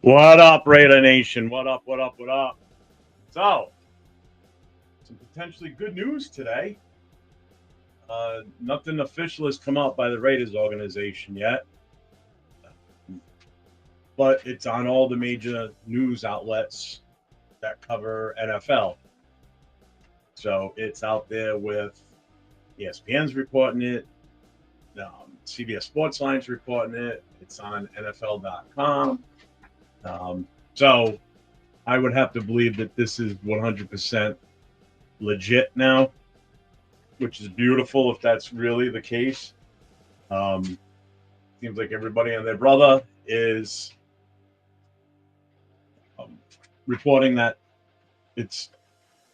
What up, Raider Nation? What up, what up, what up? So, some potentially good news today. Nothing official has come out by the Raiders organization yet, but it's on all the major news outlets that cover NFL. So, it's out there with ESPN's reporting it, CBS Sports Line's reporting it, it's on NFL.com. So I would have to believe that this is 100% legit now, which is beautiful if that's really the case. Seems like everybody and their brother is reporting that it's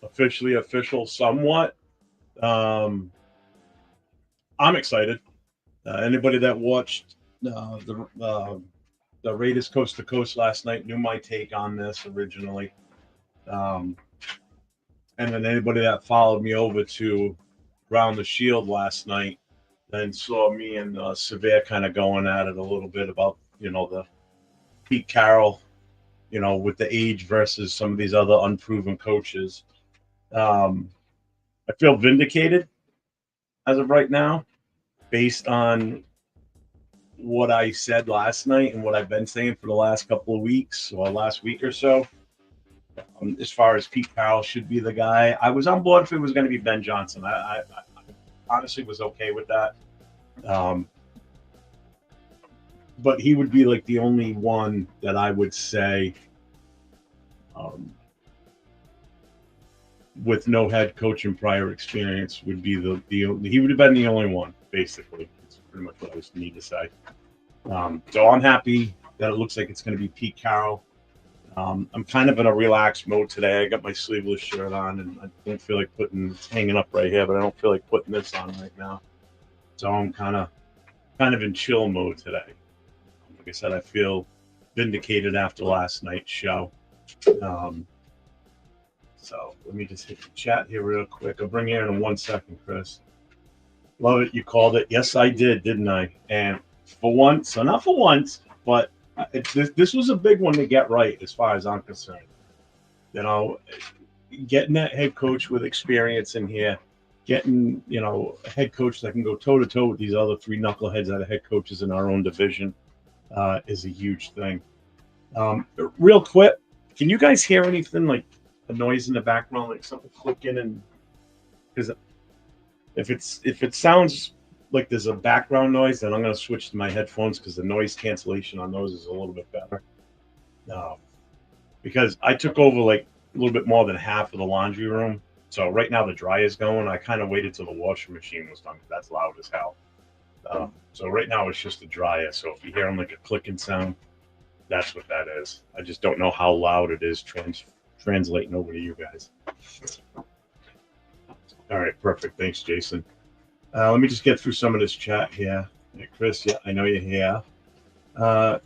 officially official somewhat. I'm excited. Anybody that watched the Raiders Coast to Coast last night knew my take on this originally. And then anybody that followed me over to Round the Shield last night then saw me and Severe kind of going at it a little bit about, the Pete Carroll, with the age versus some of these other unproven coaches. I feel vindicated as of right now based on what I said last night and what I've been saying for the last couple of weeks or last week or so. As far as Pete Carroll should be the guy, I was on board if it was going to be Ben Johnson. I honestly was okay with that. But he would be like the only one that I would say with no head coach and prior experience would be he would have been the only one, basically. That's pretty much what I need to say. So I'm happy that it looks like it's going to be Pete Carroll. I'm kind of in a relaxed mode today. I got my sleeveless shirt on, and I don't feel like it's hanging up right here, but I don't feel like putting this on right now. So I'm kind of in chill mode today. Like I said, I feel vindicated after last night's show. So let me just hit the chat here real quick. I'll bring you in 1 second, Chris. Love it. You called it. Yes, I did, didn't I? And for once, so not for once, but this was a big one to get right as far as I'm concerned. Getting that head coach with experience in here, getting, a head coach that can go toe-to-toe with these other three knuckleheads that are head coaches in our own division is a huge thing. Real quick, can you guys hear anything like a noise in the background, like something clicking? And because if it sounds like there's a background noise, then I'm going to switch to my headphones because the noise cancellation on those is a little bit better. Because I took over like a little bit more than half of the laundry room. So right now the dryer's going. I kind of waited till the washing machine was done because that's loud as hell. So right now it's just a dryer. So if you hear like a clicking sound, that's what that is. I just don't know how loud it is translating over to you guys. All right, perfect. Thanks, Jason. Let me just get through some of this chat here. Yeah, Chris, yeah, I know you're here.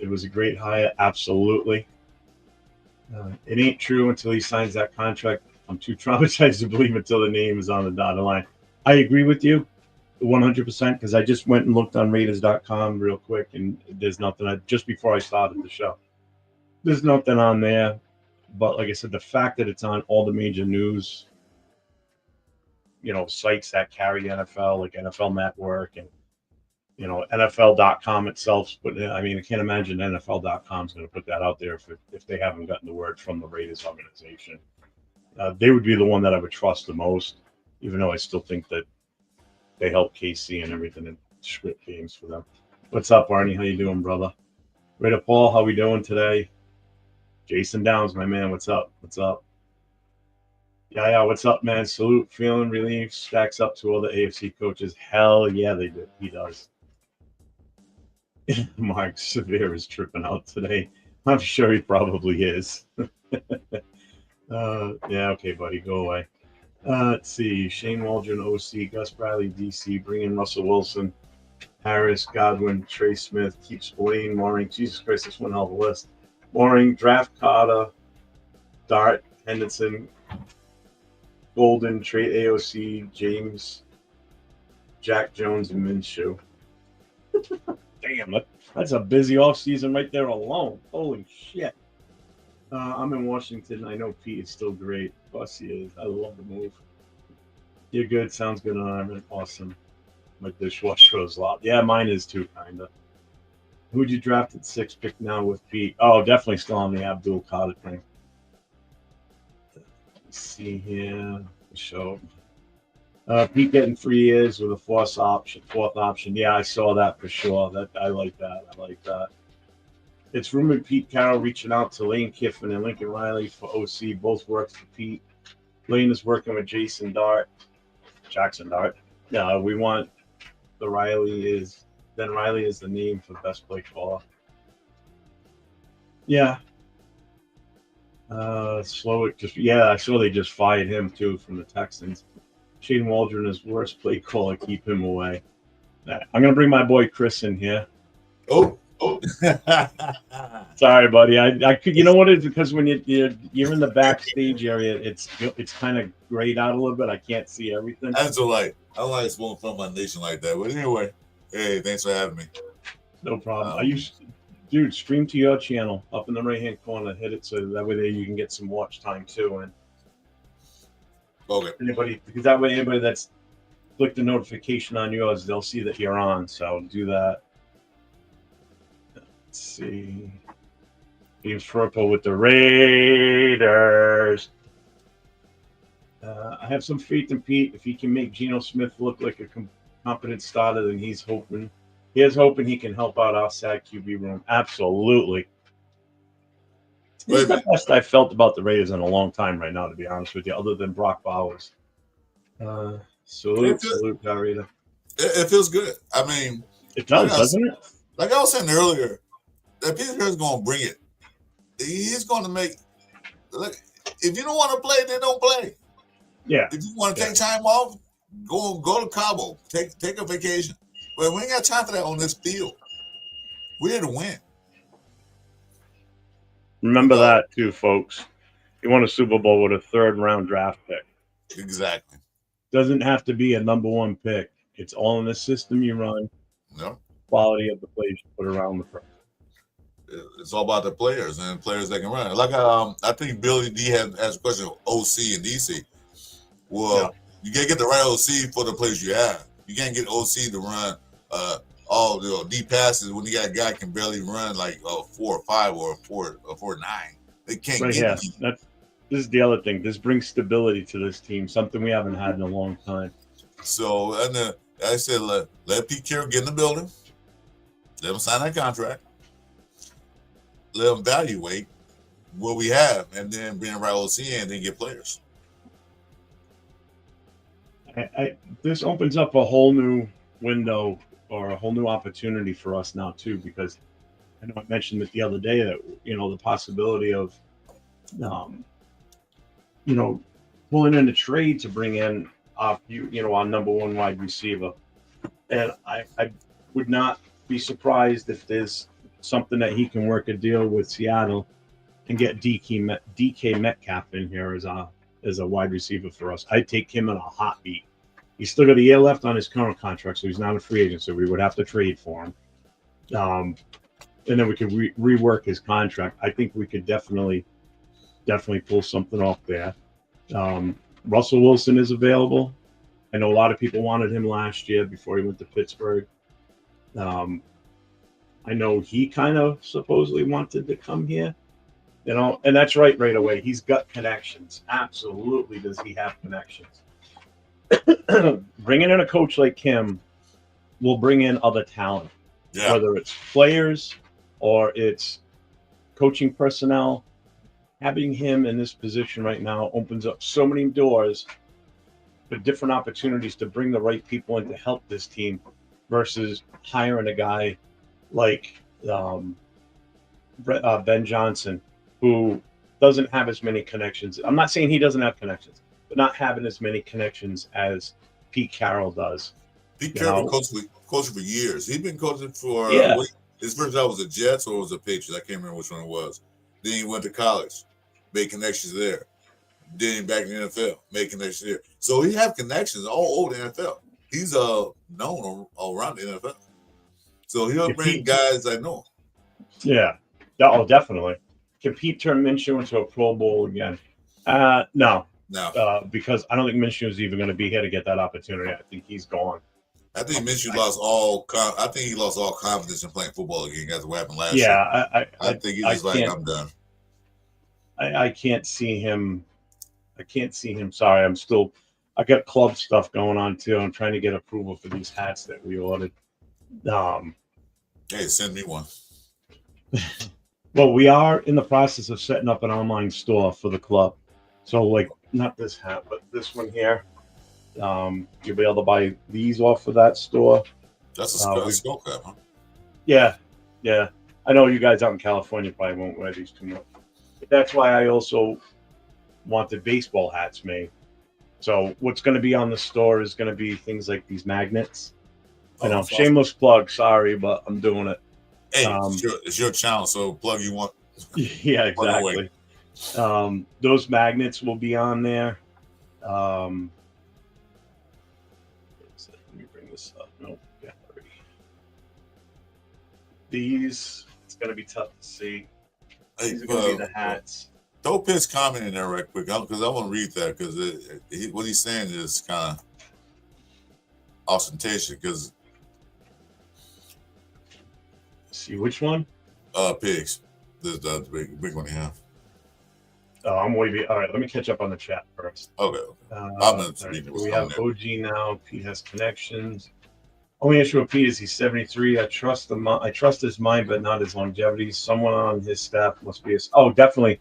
It was a great hire, absolutely. It ain't true until he signs that contract. I'm too traumatized to believe until the name is on the dotted line. I agree with you 100% because I just went and looked on Raiders.com real quick, and there's nothing. Just before I started the show, there's nothing on there. But like I said, the fact that it's on all the major news, sites that carry the NFL, like NFL Network and, NFL.com itself. But I mean, I can't imagine NFL.com is going to put that out there if they haven't gotten the word from the Raiders organization. They would be the one that I would trust the most, even though I still think that they help KC and everything and script games for them. What's up, Arnie? How you doing, brother? Raider Paul, how we doing today? Jason Downs, my man, what's up? What's up? Yeah, what's up, man? Salute, feeling relieved, stacks up to all the AFC coaches. Hell yeah, they do. He does. Mark Severe is tripping out today. I'm sure he probably is. Yeah, okay, buddy, go away. Let's see. Shane Waldron, OC, Gus Bradley, DC, bring in Russell Wilson, Harris, Godwin, Trey Smith, keep Spillane, Mooring. Jesus Christ, this one hell of a list. Mooring, draft Carter, Dart, Henderson, Golden, trade AOC, James, Jack Jones, and Minshew. Damn, that's a busy offseason right there alone. Holy shit. I'm in Washington. I know Pete is still great. Of course he is. I love the move. You're good. Sounds good on awesome. My dishwasher is loud. Yeah, mine is too, kinda. Who'd you draft at 6 pick now with Pete? Oh, definitely still on the Abdul Kader thing. Let's see here. So Pete getting 3 years with a fourth option. Yeah, I saw that for sure. That I like that. I like that. It's rumored Pete Carroll reaching out to Lane Kiffin and Lincoln Riley for OC. Both works for Pete. Lane is working with Jackson Dart. Yeah, we want the Riley is then Riley is the name for best play caller. Yeah. Slowick just I saw they just fired him too from the Texans. Shane Waldron is worst play caller. Keep him away. I'm gonna bring my boy Chris in here. Oh. Sorry, buddy. I could. You know what? It's because when you're in the backstage area, it's kind of grayed out a little bit. I can't see everything. That's all right. I don't like smoking from my nation like that. But anyway, hey, thanks for having me. No problem. Dude, stream to your channel up in the right hand corner. Hit it so that way you can get some watch time too. And okay, because that way anybody that's clicked the notification on yours, they'll see that you're on. So do that. Let's see. James Furpo with the Raiders. I have some faith in Pete. If he can make Geno Smith look like a competent starter, then he's hoping he can help out our sad QB room. Absolutely. It's the best I've felt about the Raiders in a long time right now, to be honest with you, other than Brock Bowers. Salute, Garita. It feels good. I mean, it does, doesn't it? Like I was saying earlier, that Peter is going to bring it. He's going to make. Look, if you don't want to play, then don't play. Yeah. If you want to take time off, go to Cabo. Take a vacation. But we ain't got time for that on this field. We're here to win. Remember that too, folks. You won a Super Bowl with a third-round draft pick. Exactly. Doesn't have to be a number one pick. It's all in the system you run. No. Quality of the plays you put around the front. It's all about the players and players that can run. Like I think Billy D has a question of OC and DC. Well, you can't get the right OC for the players you have. You can't get OC to run all the deep passes when you got a guy can barely run like 4-5 or 4-9. They can't get deep. This is the other thing. This brings stability to this team, something we haven't had in a long time. So, and I said, let Pete Carroll get in the building. Let him sign that contract. Let him evaluate what we have, and then bring the right OC in and then get players. This opens up a whole new window or a whole new opportunity for us now too, because I know I mentioned it the other day that the possibility of pulling in a trade to bring in our number one wide receiver, and I would not be surprised if there's something that he can work a deal with Seattle and get DK Metcalf in here as a wide receiver for us. I'd take him in a hot beat. He's still got a year left on his current contract, so he's not a free agent, so we would have to trade for him. And then we could rework his contract. I think we could definitely pull something off there. Russell Wilson is available. I know a lot of people wanted him last year before he went to Pittsburgh. I know he kind of supposedly wanted to come here. And that's right away. He's got connections. Absolutely does he have connections. Bringing in a coach like him will bring in other talent, whether it's players or it's coaching personnel. Having him in this position right now opens up so many doors for different opportunities to bring the right people in to help this team versus hiring a guy like Ben Johnson, who doesn't have as many connections. I'm not saying he doesn't have connections, but not having as many connections as Pete Carroll does. Pete Carroll coaching for years. He's been coaching for his first job was the Jets or was the Patriots. I can't remember which one it was. Then he went to college, made connections there. Then back in the NFL, made connections there. So he have connections all over the NFL. He's known all around the NFL. So he'll bring guys I know. Yeah. Oh, definitely. Can Pete turn Minshew into a Pro Bowl again? No. Because I don't think Minshew is even going to be here to get that opportunity. I think he's gone. I think Minshew lost all. I think he lost all confidence in playing football again. That's what happened last year. Yeah, I think he's just like, I'm done. I can't see him. I can't see him. Sorry, I got club stuff going on too. I'm trying to get approval for these hats that we ordered. Hey, send me one. Well, we are in the process of setting up an online store for the club. So, like, not this hat, but this one here. You'll be able to buy these off of that store. That's a skull cap, huh? Yeah. I know you guys out in California probably won't wear these too much. But that's why I also wanted baseball hats made. So what's going to be on the store is going to be things like these magnets. Shameless plug. Sorry, but I'm doing it. Hey, it's your channel, so plug you want. Yeah, exactly. Those magnets will be on there. Let me bring this up. Nope, gallery. These, it's going to be tough to see. These are going to be the hats. Throw Pitt's comment in there right quick, because I want to read that, because what he's saying is kind of ostentatious, because... See which one? Pigs. This is the big one you have. Oh, I'm way behind. All right, let me catch up on the chat first. Okay. We have OG now. Pete has connections. Only issue with Pete is he's 73. I trust his mind, but not his longevity. Someone on his staff must be his. Oh, definitely.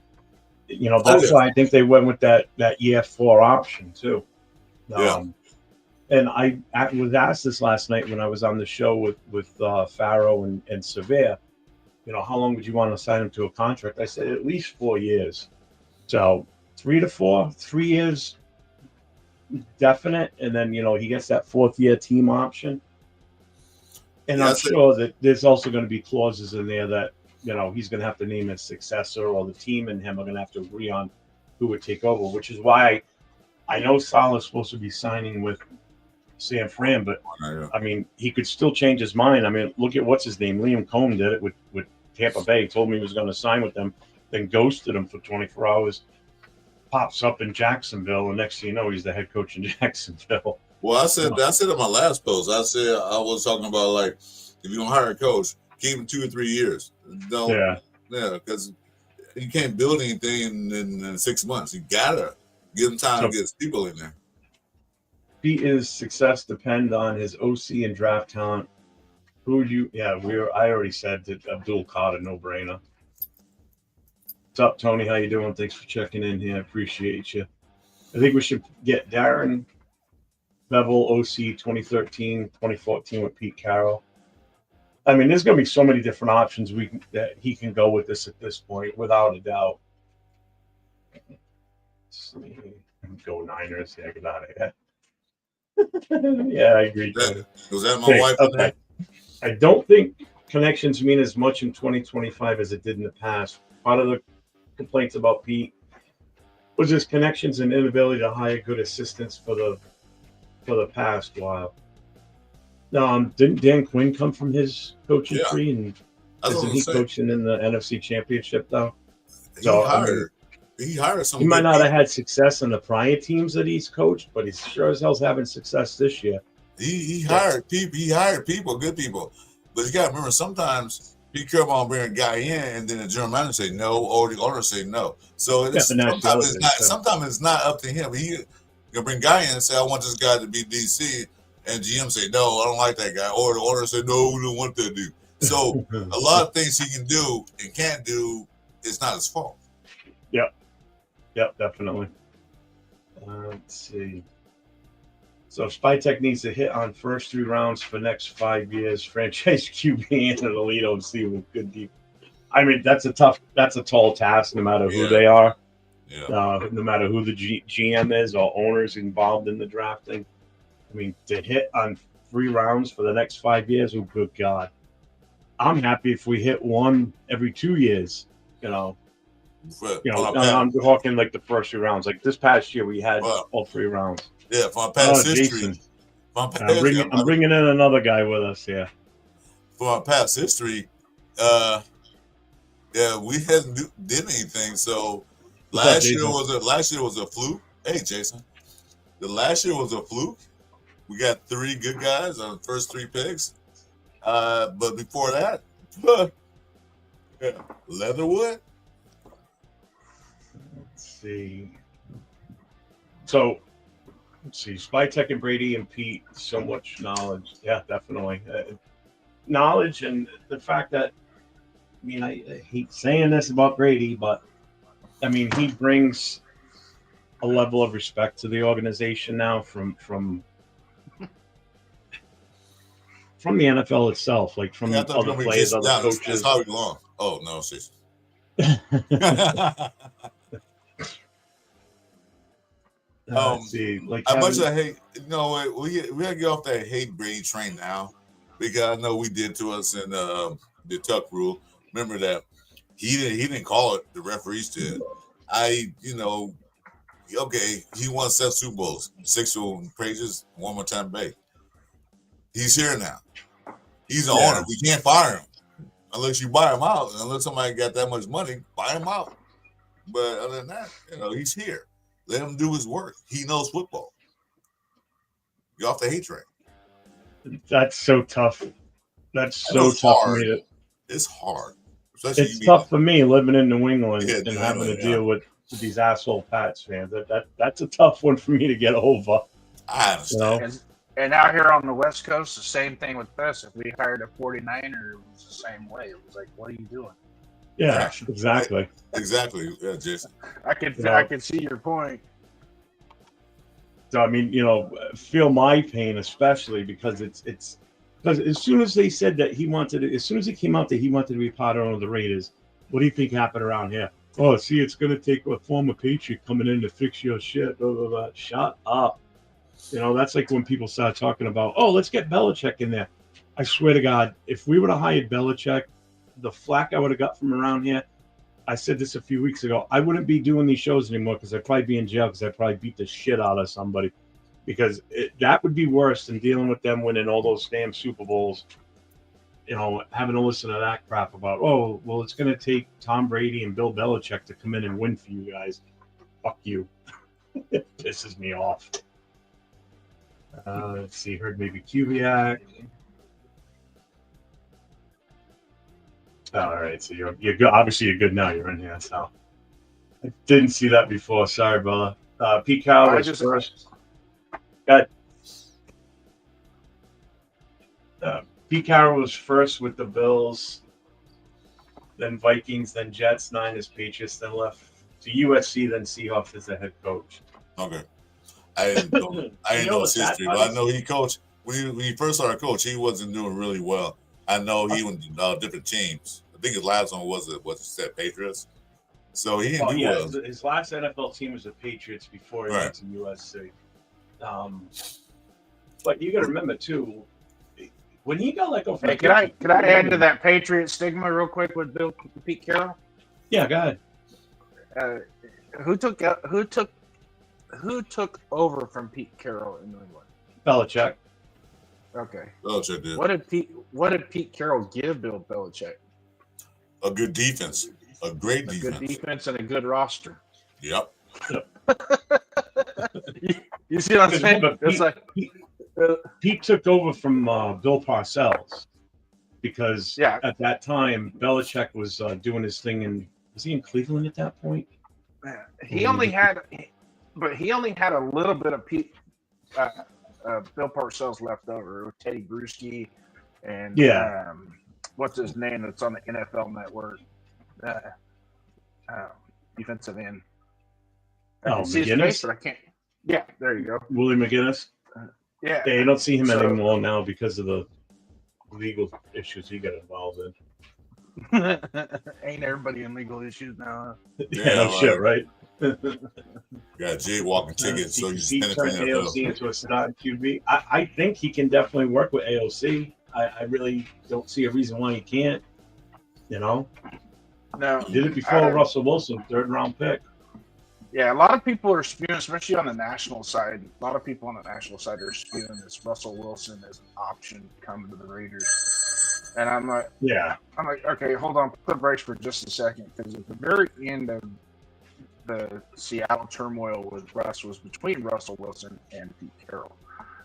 That's why I think they went with that year 4 option too. And I was asked this last night when I was on the show with Farrow and Severe. How long would you want to sign him to a contract? I said at least 4 years. So 3 to 4, 3 years definite, and then he gets that 4th year team option. And I'm sure that there's also going to be clauses in there that he's going to have to name his successor, or the team and him are going to have to agree on who would take over. Which is why I know Salah's supposed to be signing with San Fran, but I mean he could still change his mind. I mean, look at what's his name. Liam Cohn did it with Tampa Bay. He told me he was going to sign with them, then ghosted him for 24 hours. Pops up in Jacksonville, and next thing you know, he's the head coach in Jacksonville. Well, I said in my last post. I said I was talking about, like, if you don't hire a coach, keep him 2 or 3 years. Because you can't build anything in 6 months. You gotta give him time to get his people in there. His success depend on his OC and draft talent. Who would you? Yeah, I already said that Abdul Qadir, no brainer. What's up, Tony? How you doing? Thanks for checking in here. I appreciate you. I think we should get Darren Bevel, OC 2013, 2014 with Pete Carroll. I mean, there's going to be so many different options that he can go with this at this point, without a doubt. Go Niners. Yeah, get out of here. Yeah, I agree. Was that my wife? Okay. I don't think connections mean as much in 2025 as it did in the past. Part of the complaints about Pete was his connections and inability to hire good assistants for the past while. Didn't Dan Quinn come from his coaching tree, and isn't he coaching in the NFC Championship though? He hired some. He might not have had success in the prior teams that he's coached, but he's sure as hell's having success this year. He hired people. He hired people, good people. But you got to remember, sometimes Pete Carroll will bring a guy in, and then the general manager say no, or the owner say no. So sometimes it's not up to him. He can bring a guy in and say, I want this guy to be DC, and GM say no, I don't like that guy, or the owner say no, we don't want that dude. So a lot of things he can do and can't do, it's not his fault. Yep, definitely. Let's see. So Spytech needs to hit on first 3 rounds for next 5 years. Franchise QB and an elite OC with good deep. I mean, that's a tall task, no matter who they are. No matter who the GM is or owners involved in the drafting. I mean, to hit on 3 rounds for the next 5 years, oh good God. I'm happy if we hit one every 2 years, I'm talking like the first 3 rounds. Like this past year, we had all 3 rounds. Yeah, from past history. I'm bringing in another guy with us. Yeah. From our past history, Yeah, we hadn't did anything. So What's up, last year Jason? was a fluke. Hey, Jason, the last year was a fluke. We got 3 good guys on the first 3 picks. But before that, yeah, Leatherwood. Let's see. So, let's see. Spytek and Brady and Pete, so much knowledge. Yeah, definitely. Knowledge and the fact that, I mean, I hate saying this about Brady, but I mean, he brings a level of respect to the organization now from the NFL itself, like Yeah, I from thought you other were going to be players, Jason other down. It's coaches. Howie Long. Oh no, sis. Let's see, like As much as having I hate, we gotta get off that hate Brady train now, because I know we did to us in the Tuck rule. Remember that he didn't call it, the referees did. Okay, he won 7 Super Bowls, 6 praises, one more time, Bay. He's here now. He's the owner. We can't fire him unless you buy him out. Unless somebody got that much money, buy him out. But other than that, he's here. Let him do his work. He knows football. Get off the hate train. That's so tough. That's so tough hard. for me to. It's hard. Especially It's tough for me living in New England and New having England, to deal with these asshole Pats fans. That's a tough one for me to get over. I understand. And out here on the West Coast, the same thing with us. If we hired a 49er, it was the same way. It was like, what are you doing? Yeah, exactly. Exactly. Yeah, Jason. I can see your point. So I mean, feel my pain, especially because it's because as soon as they said that as soon as it came out that he wanted to be part of the Raiders, what do you think happened around here? Oh, see, it's going to take a former Patriot coming in to fix your shit. Blah, blah, blah. Shut up. That's like when people start talking about, oh, let's get Belichick in there. I swear to God, if we would have hired Belichick, the flack I would have got from around here, I said this a few weeks ago, I wouldn't be doing these shows anymore because I'd probably be in jail because I'd probably beat the shit out of somebody. Because that would be worse than dealing with them winning all those damn Super Bowls. Having to listen to that crap about, oh, well, it's going to take Tom Brady and Bill Belichick to come in and win for you guys. Fuck you. It pisses me off. Let's see, heard maybe Kubiak. All right, so you're good. Obviously, you're good now. You're in here, so I didn't see that before. Sorry, brother. Pete Carroll was first. Good. Pete Carroll was first with the Bills, then Vikings, then Jets, Niners, Patriots, then left to USC, then Seahawks as the head coach. Okay. I didn't know his history, but I know he coached. When he first started coach, he wasn't doing really well. I know he went to different teams. I think his last one was the Patriots. So he didn't do well. His last NFL team was the Patriots before he went to USC. But you got to remember too, when he got let go from. Hey, could I add to that Patriot stigma real quick with Pete Carroll? Yeah, go ahead. Who took over from Pete Carroll in New England? Belichick. Okay. Belichick did. What did Pete Carroll give Bill Belichick? A good defense. A great defense. A good defense and a good roster. Yep. You see what I'm saying? Pete took over from Bill Parcells because at that time Belichick was doing his thing was he in Cleveland at that point? He only had a little bit of Pete. Bill Parcells left over with Teddy Bruschi and what's his name that's on the NFL Network? Defensive end. McGinnis? But I can't. Yeah, there you go. Willie McGinnis? Yeah, you don't see him anymore now because of the legal issues he got involved in. Ain't everybody in legal issues now? Yeah, shit, right? Got jaywalking tickets, so he turned AOC into a starting QB. I think he can definitely work with AOC. I really don't see a reason why he can't. No, he did it before Russell Wilson, 3rd round pick. Yeah, a lot of people are spewing, especially on the national side. A lot of people on the national side are spewing this Russell Wilson as an option coming to the Raiders. And I'm like, okay, hold on, put brakes for just a second, because at the very end of the Seattle turmoil with Russ was between Russell Wilson and Pete Carroll.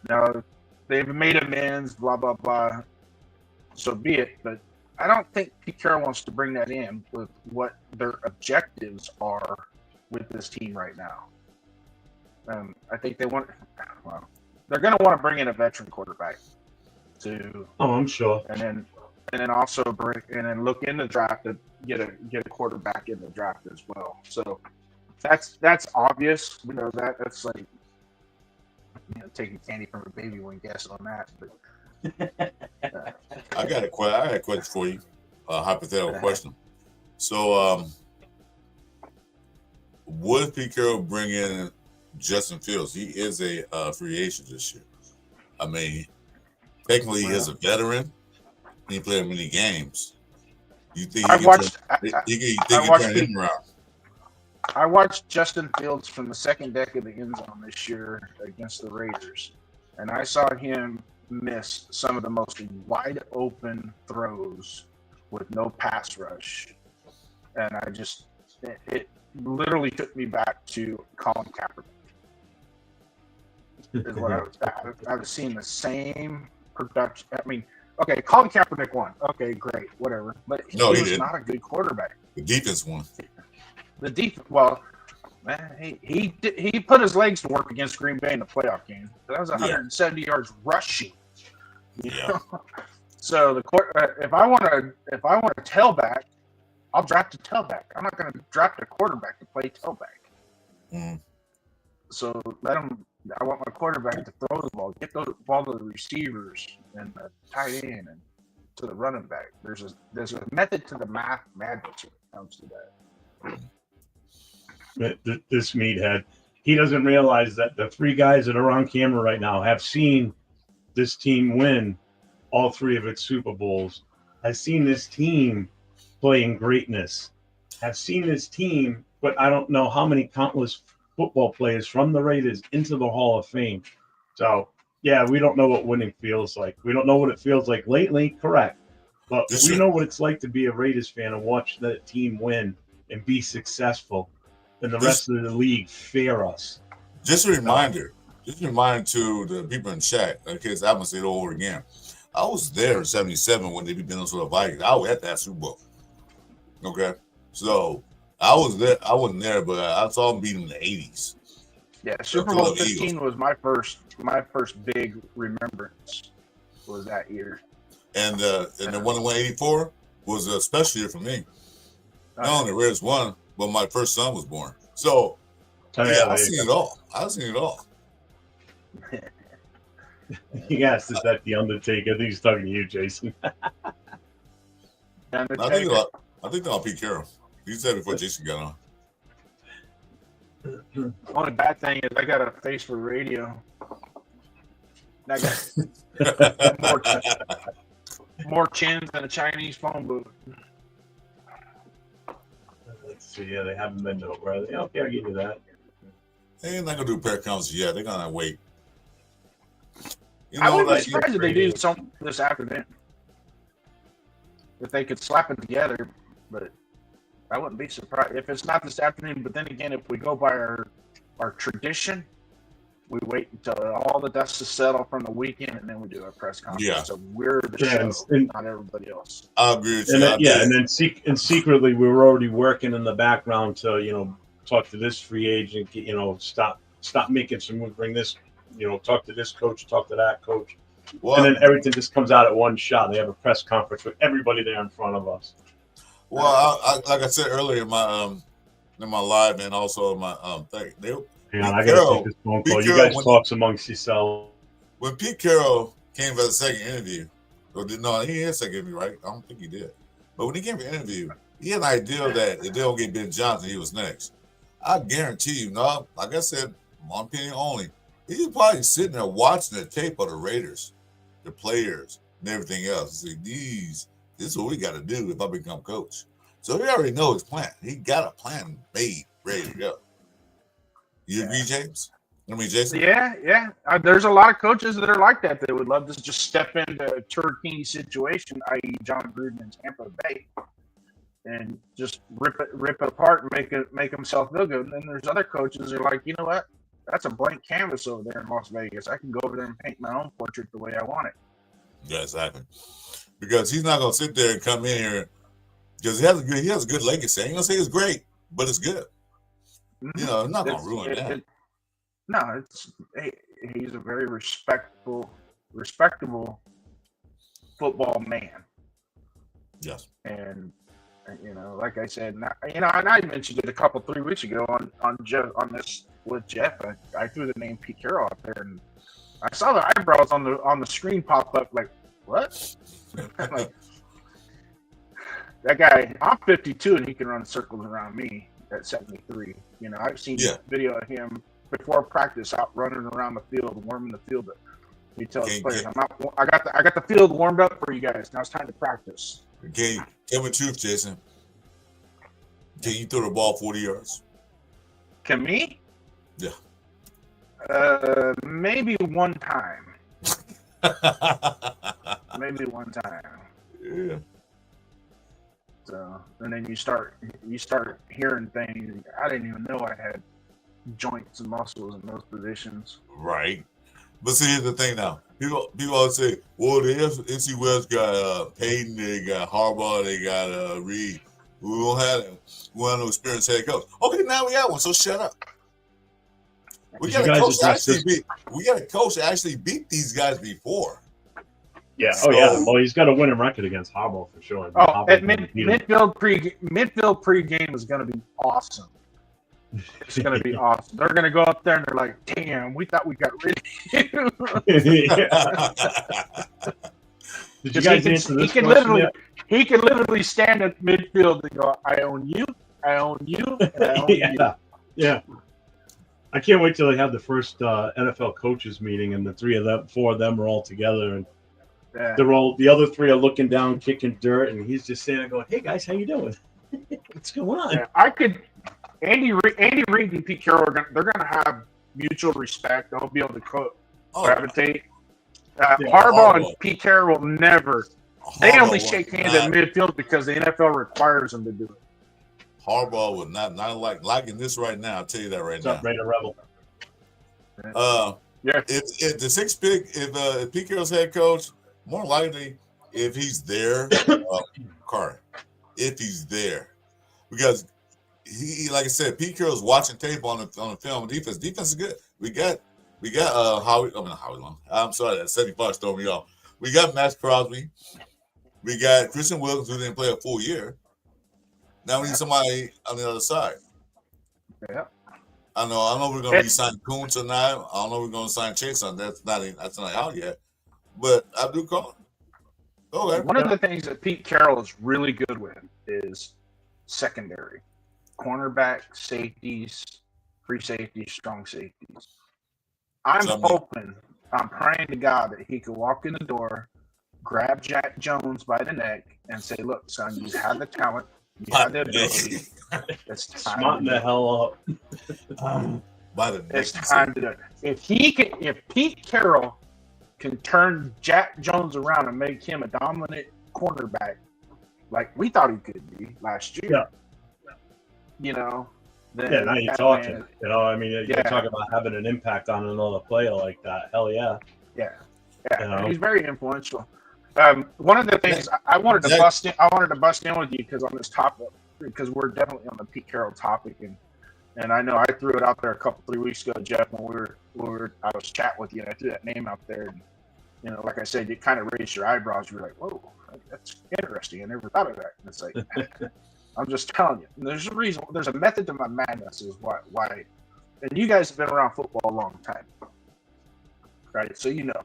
Now, they've made amends, blah, blah, blah. So be it. But I don't think Pete Carroll wants to bring that in with what their objectives are with this team right now. I think they're going to want to bring in a veteran quarterback to. Oh, I'm sure. And then also look in the draft to get a quarterback in the draft as well. So that's obvious. We know that. That's like taking candy from a baby when guessing on that. But I got a question for you. A hypothetical question. So, what if Pete Carroll bring in Justin Fields? He is a free agent this year. I mean, technically, he is a veteran. He played many games. You think he can turn him around? I watched Justin Fields from the second deck of the end zone this year against the Raiders, and I saw him miss some of the most wide open throws with no pass rush, and it literally took me back to Colin Kaepernick. Is what I was seeing the same production. I mean, okay, Colin Kaepernick won. Okay, great, whatever. But he was not a good quarterback. The defense won. The defense. Well, man, he put his legs to work against Green Bay in the playoff game. That was 170 yards rushing. Yeah. So if I want a tailback, I'll draft a tailback. I'm not going to draft a quarterback to play tailback. Mm. So I want my quarterback to throw the ball, get the ball to the receivers and the tight end and to the running back. There's a method to the madness when it comes to that. This meathead, he doesn't realize that the three guys that are on camera right now have seen this team win all three of its Super Bowls. I've seen this team play in greatness. I've seen this team, but I don't know how many countless football players from the Raiders into the Hall of Fame. So, yeah, we don't know what winning feels like. We don't know what it feels like lately, correct. But we know what it's like to be a Raiders fan and watch that team win and be successful, and the rest of the league fear us. Just a reminder to the people in chat, in case I must say it over again. I was there in '77 when they beat Minnesota Vikings. I was at that Super Bowl. Okay, so I was there. I wasn't there, but I saw them beat them in the '80s. Yeah, Super Bowl 15 was my first big remembrance. Was that year? And the one that went '84 was a special year for me. Not only the Raiders won, but my first son was born. So I've seen it all. He asked, "Is that the Undertaker?" I think he's talking to you, Jason. I think they'll Pete Carroll. He said before Jason got on. The only bad thing is I got a face for radio. I got more chins than a Chinese phone booth. Let's see. Yeah, they haven't been over. Okay, I'll give you that. They're not gonna do pair counts yet. They're gonna wait. I wouldn't be surprised if they do something this afternoon. If they could slap it together, but I wouldn't be surprised if it's not this afternoon. But then again, if we go by our tradition, we wait until all the dust is settled from the weekend, and then we do our press conference. Yeah. So we're the show, not everybody else. I agree with you. And then secretly, we were already working in the background to talk to this free agent. Stop making some moves. Bring this. Talk to this coach. Talk to that coach. Well, and then everything just comes out at one shot. They have a press conference with everybody there in front of us. Well, I like I said earlier in my live and also in my thing. I gotta take this phone call. You guys talk amongst yourselves. When Pete Carroll came for the second interview, no, he had a second interview, right? I don't think he did. But when he came for the interview, he had an idea that if they don't get Ben Johnson, he was next. I guarantee you, like I said, my opinion only, he was probably sitting there watching the tape of the Raiders, the players, and everything else. Like, this is what we got to do if I become coach. So he already knows his plan. He got a plan made, ready to go. You agree, James? I mean, Jason. Yeah. There's a lot of coaches that are like that. They would love to just step into a turnkey situation, i.e., John Gruden in Tampa Bay, and just rip it apart and make himself feel good. And then there's other coaches that are like, you know what? That's a blank canvas over there in Las Vegas. I can go over there and paint my own portrait the way I want it. Yeah, exactly. Because he's not gonna sit there and come in here because he has a good legacy. I ain't gonna say it's great, but it's good. Mm-hmm. You know, I'm not gonna ruin that. No, he's a very respectable football man. Yes. And you know, like I said, and I mentioned it 3 weeks ago on this with Jeff. I threw the name Pete Carroll out there, and I saw the eyebrows on the screen pop up. Like, what? Like, that guy. I'm 52, and he can run circles around me at 73. You know, I've seen video of him before practice out running around the field, warming the field up. He tells players, I got the field warmed up for you guys. Now it's time to practice. Okay, tell me the truth, Jason. Can you throw the ball 40 yards? Can me? Yeah. Maybe one time. Maybe one time. Yeah. So, and then you start hearing things. I didn't even know I had joints and muscles in those positions. Right. But see, here's the thing now. People always say, well, the NC West got Payton, they got Harbaugh, they got Reed. We don't have no experienced head coach. Okay, now we got one, so shut up. We got a coach that actually beat these guys before. Yeah. So, well, he's got a winning record against Harbaugh for sure. Midfield pregame is going to be awesome. It's going to be awesome. They're going to go up there and they're like, "Damn, we thought we got rid of you." Did you guys answer this question yet? He can literally stand at midfield and go, "I own you, I own you, and I own you." Yeah. I can't wait till they have the first NFL coaches meeting, and the four of them are all together, and the other three are looking down, kicking dirt, and he's just standing there going, "Hey guys, how you doing? What's going on?" Yeah, Andy Reid and Pete Carroll they're going to have mutual respect. They'll be able to gravitate. Harbaugh and Pete Carroll will never. They only shake hands at midfield because the NFL requires them to do it. Harbaugh would not liking this right now. I'll tell you that right now. What's up, Raider Rebel? If the sixth pick, if Pete Carroll's head coach, more likely if he's there, if he's there, because he, like I said, Pete Carroll's watching tape on the film. Defense is good. We got Howie. I mean, Howie Long. I'm sorry, that 75 threw me off. We got Max Crosby. We got Christian Wilkins, who didn't play a full year. Now we need somebody on the other side. Yeah. I know we're gonna re-sign Kuntz or not. I don't know if we're gonna sign Chase on. That's not out yet. But I do call it. Okay. One of the things that Pete Carroll is really good with is secondary. Cornerback, safeties, free safeties, strong safeties. I'm praying to God that he could walk in the door, grab Jack Jones by the neck, and say, "Look, son, you have the talent. You have the ability. It's time Smarten the hell up. It's time to do it." If Pete Carroll can turn Jack Jones around and make him a dominant cornerback, like we thought he could be last year, you know. Then now you're talking. You know, I mean, you're talking about having an impact on another player like that. Hell yeah. Yeah. You know? He's very influential. One of the things I wanted to bust in with you because on this topic, because we're definitely on the Pete Carroll topic, and I know I threw it out there 3 weeks ago, Jeff, when I was chatting with you, and I threw that name out there, and you know, like I said, you kind of raised your eyebrows. You were like, "Whoa, that's interesting. I never thought of that." And it's like, I'm just telling you, there's a reason. There's a method to my madness. Is why. And you guys have been around football a long time, right? So you know.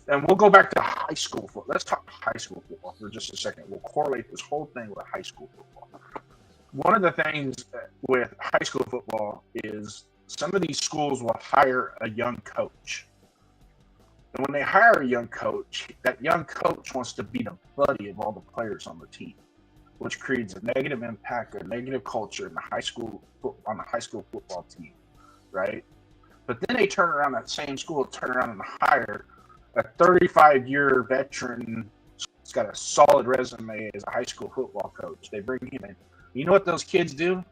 And we'll go back to high school football. Let's talk high school football for just a second. We'll correlate this whole thing with high school football. One of the things with high school football is some of these schools will hire a young coach. And when they hire a young coach, that young coach wants to be the buddy of all the players on the team, which creates a negative impact, a negative culture in the high school football team, right? But then they turn around, that same school, turn around and hire a 35-year veteran. He's got a solid resume as a high school football coach. They bring him in. You know what those kids do?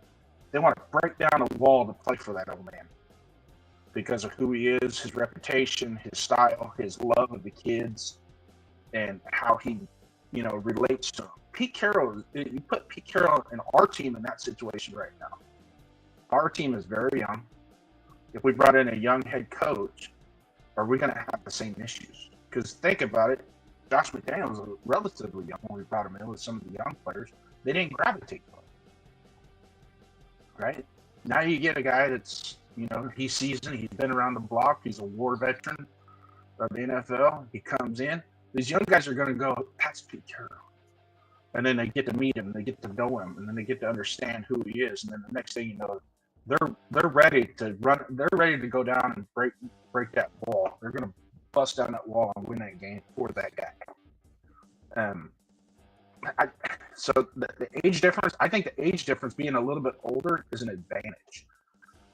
They want to break down a wall to play for that old man because of who he is, his reputation, his style, his love of the kids, and how he, relates to them. Pete Carroll, you put Pete Carroll and our team in that situation right now. Our team is very young. If we brought in a young head coach, are we going to have the same issues? Because think about it, Josh McDaniels was relatively young when we brought him in with some of the young players. They didn't gravitate to him. Right? Now you get a guy that's, he's seasoned, he's been around the block, he's a war veteran of the NFL. He comes in. These young guys are going to go, that's Pete Carroll. And then they get to meet him, they get to know him, and then they get to understand who he is. And then the next thing you know, they're ready to run. They're ready to go down and break that wall. They're going to bust down that wall and win that game for that guy. So the age difference, I think the age difference being a little bit older is an advantage.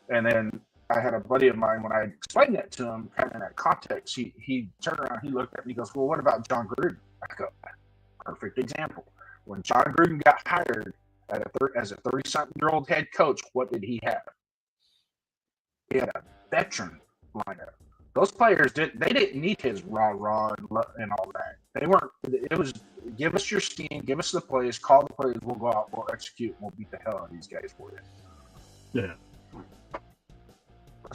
And then I had a buddy of mine, when I explained that to him, kind of in that context, he turned around, he looked at me, he goes, well, what about John Gruden? I go, perfect example. When John Gruden got hired as a 30-something-year-old head coach, what did he have? He had a veteran lineup. Those players didn't need his rah-rah and all that. It was, give us your scheme, give us the plays, call the plays, we'll go out, we'll execute, we'll beat the hell out of these guys for you. Yeah.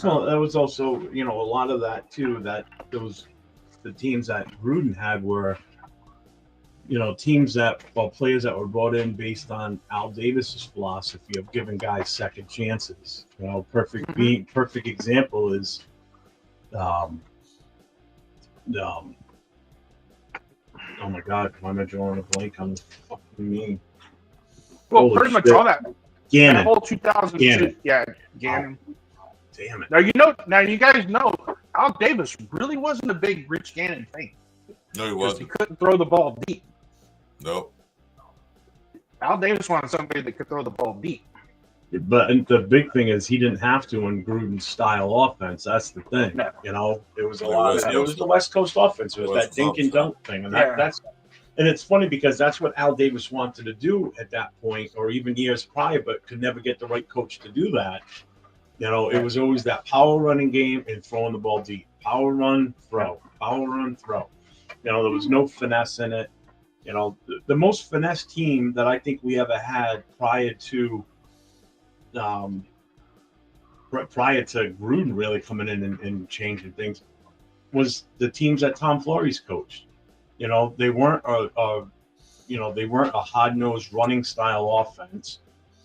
Well, that was also, a lot of that too, that the teams that Gruden had were, players that were brought in based on Al Davis's philosophy of giving guys second chances. Perfect example is, oh my God, why am I drawing a blank on the fucking name? Well, Holy pretty much shit. all that. Gannon. That whole 2002. Gannon. Yeah, Gannon. Oh, damn it. Now you guys know Al Davis really wasn't a big Rich Gannon fan. No, he wasn't. He couldn't throw the ball deep. Nope. Al Davis wanted somebody that could throw the ball deep. But the big thing is he didn't have to in Gruden's style offense. That's the thing. No. It was a lot. It was the West Coast offense. It was that dink and dunk thing, and that's. And it's funny because that's what Al Davis wanted to do at that point, or even years prior, but could never get the right coach to do that. It was always that power running game and throwing the ball deep. Power run, throw. Power run, throw. There was no finesse in it. The most finesse team that I think we ever had prior to Gruden really coming in and changing things was the teams that Tom Flores coached. They weren't a hard-nosed running style offense,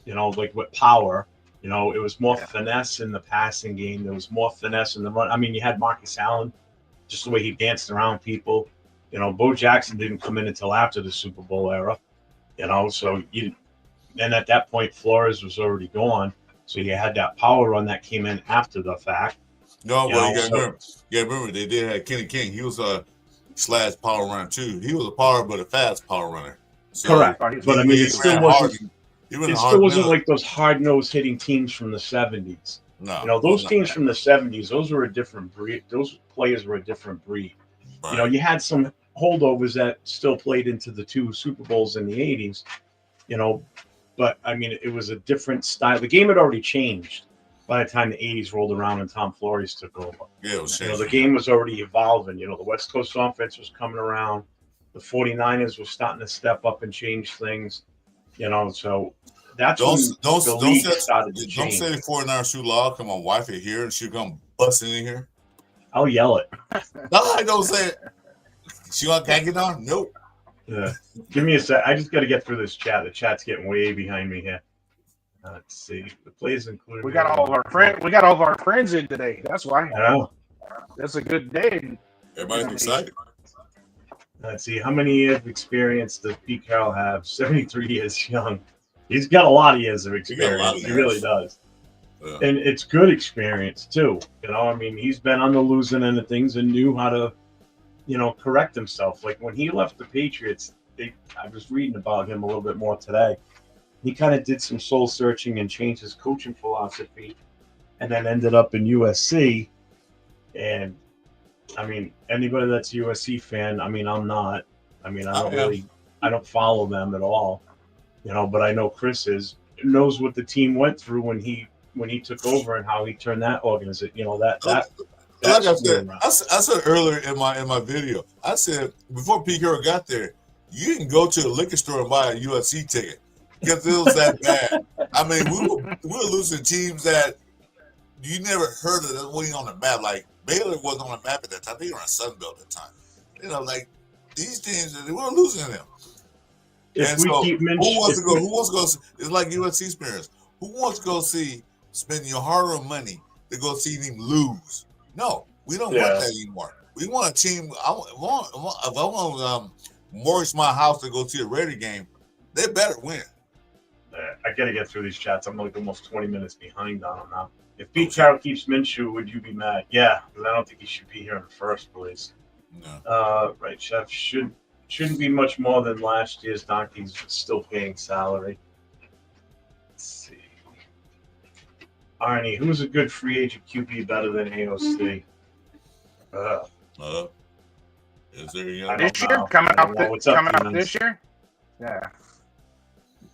like with power. It was more finesse in the passing game. There was more finesse in the run. I mean, you had Marcus Allen, just the way he danced around people. Bo Jackson didn't come in until after the Super Bowl era. And at that point, Flores was already gone. So you had that power run that came in after the fact. No, but you got to remember, they did have Kenny King. He was a slash power runner too. He was a power but a fast power runner. So correct. But I mean, it still wasn't like those hard-nosed hitting teams from the 70s. No. Those teams from the 70s, those were a different breed. Those players were a different breed. Right. You had some holdovers that still played into the 2 Super Bowls in the 80s, but I mean, it was a different style. The game had already changed by the time the 80s rolled around and Tom Flores took over. Yeah, it was changing. The game was already evolving. The West Coast offense was coming around. The 49ers were starting to step up and change things. So that's don't when the league started to don't change. say 49ers shoot loud. Come on, wife it here and she come busting in here. I'll yell it. No, I don't say it. She can't get on? Nope. Yeah. Give me a sec. I just got to get through this chat. The chat's getting way behind me here. Let's see. The plays included. We got all of our friends. We got all of our friends in today. That's why. I know. That's a good day. Everybody's excited. Let's see. How many years of experience does Pete Carroll have? 73 years young. He's got a lot of years of experience. He really does. Yeah. And it's good experience too. I mean, he's been on the losing end of things and knew how to, correct himself. Like when he left the Patriots, I was reading about him a little bit more today. He kind of did some soul searching and changed his coaching philosophy. and then ended up in USC. And I mean, anybody that's a USC fan, I mean, I'm not. I mean, I don't follow them at all, but I know Chris knows what the team went through when he took over and how he turned that organization. Like I said, I said earlier in my video, I said before Pete Carroll got there, you can go to the liquor store and buy a USC ticket because it was that bad. I mean, we were losing teams that you never heard of them winning on the map. Like Baylor wasn't on the map at that time; they were on Sun Belt at the time. Like these teams, we were losing them. If we keep who wants to go? It's like USC's parents. Who wants to go spend your hard-earned money to go see them lose? No, we don't want that anymore. We want a team. If I want to mortgage my house to go see a Raider game, they better win. I got to get through these chats. I'm like almost 20 minutes behind on them now. If Pete Carroll keeps Minshew, would you be mad? Yeah, because I don't think he should be here in the first place. No. Right, Chef. Shouldn't be much more than last year's Donkeys still paying salary. Let's see. Arnie, who's a good free agent QB better than AOC? Is there this year coming out this year? Yeah.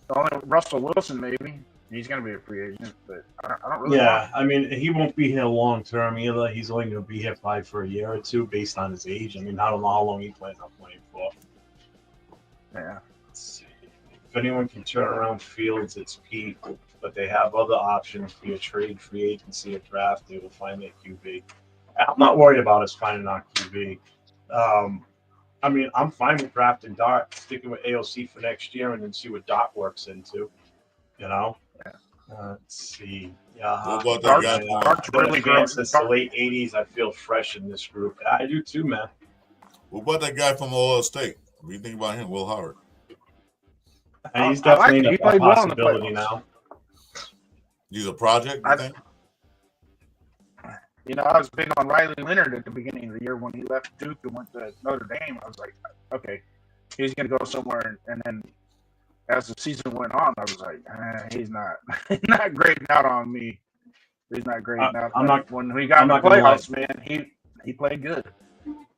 Only Russell Wilson maybe. He's going to be a free agent, but I don't really. Yeah, I mean, he won't be here long term either. He's only going to be here probably for a year or two, based on his age. I mean, I don't know how long he plans on playing for. Yeah. Let's see. If anyone can turn around Fields, it's Pete. But they have other options via trade, free agency, or draft. They will find their QB. I'm not worried about us finding our QB. I mean, I'm fine with drafting Dart, sticking with AOC for next year, and then see what Dart works into. Yeah. Let's see. Yeah. What about that guy? Dart's really good. Since the late 80s, I feel fresh in this group. I do too, man. What about that guy from Ohio State? What do you think about him, Will Howard? He's definitely a possibility now. He's a project, you think? I was big on Riley Leonard at the beginning of the year when he left Duke and went to Notre Dame. I was like, okay, he's going to go somewhere. And then as the season went on, I was like, he's not grading out on me. He's not grading out. When we got in the playoffs, man, he played good.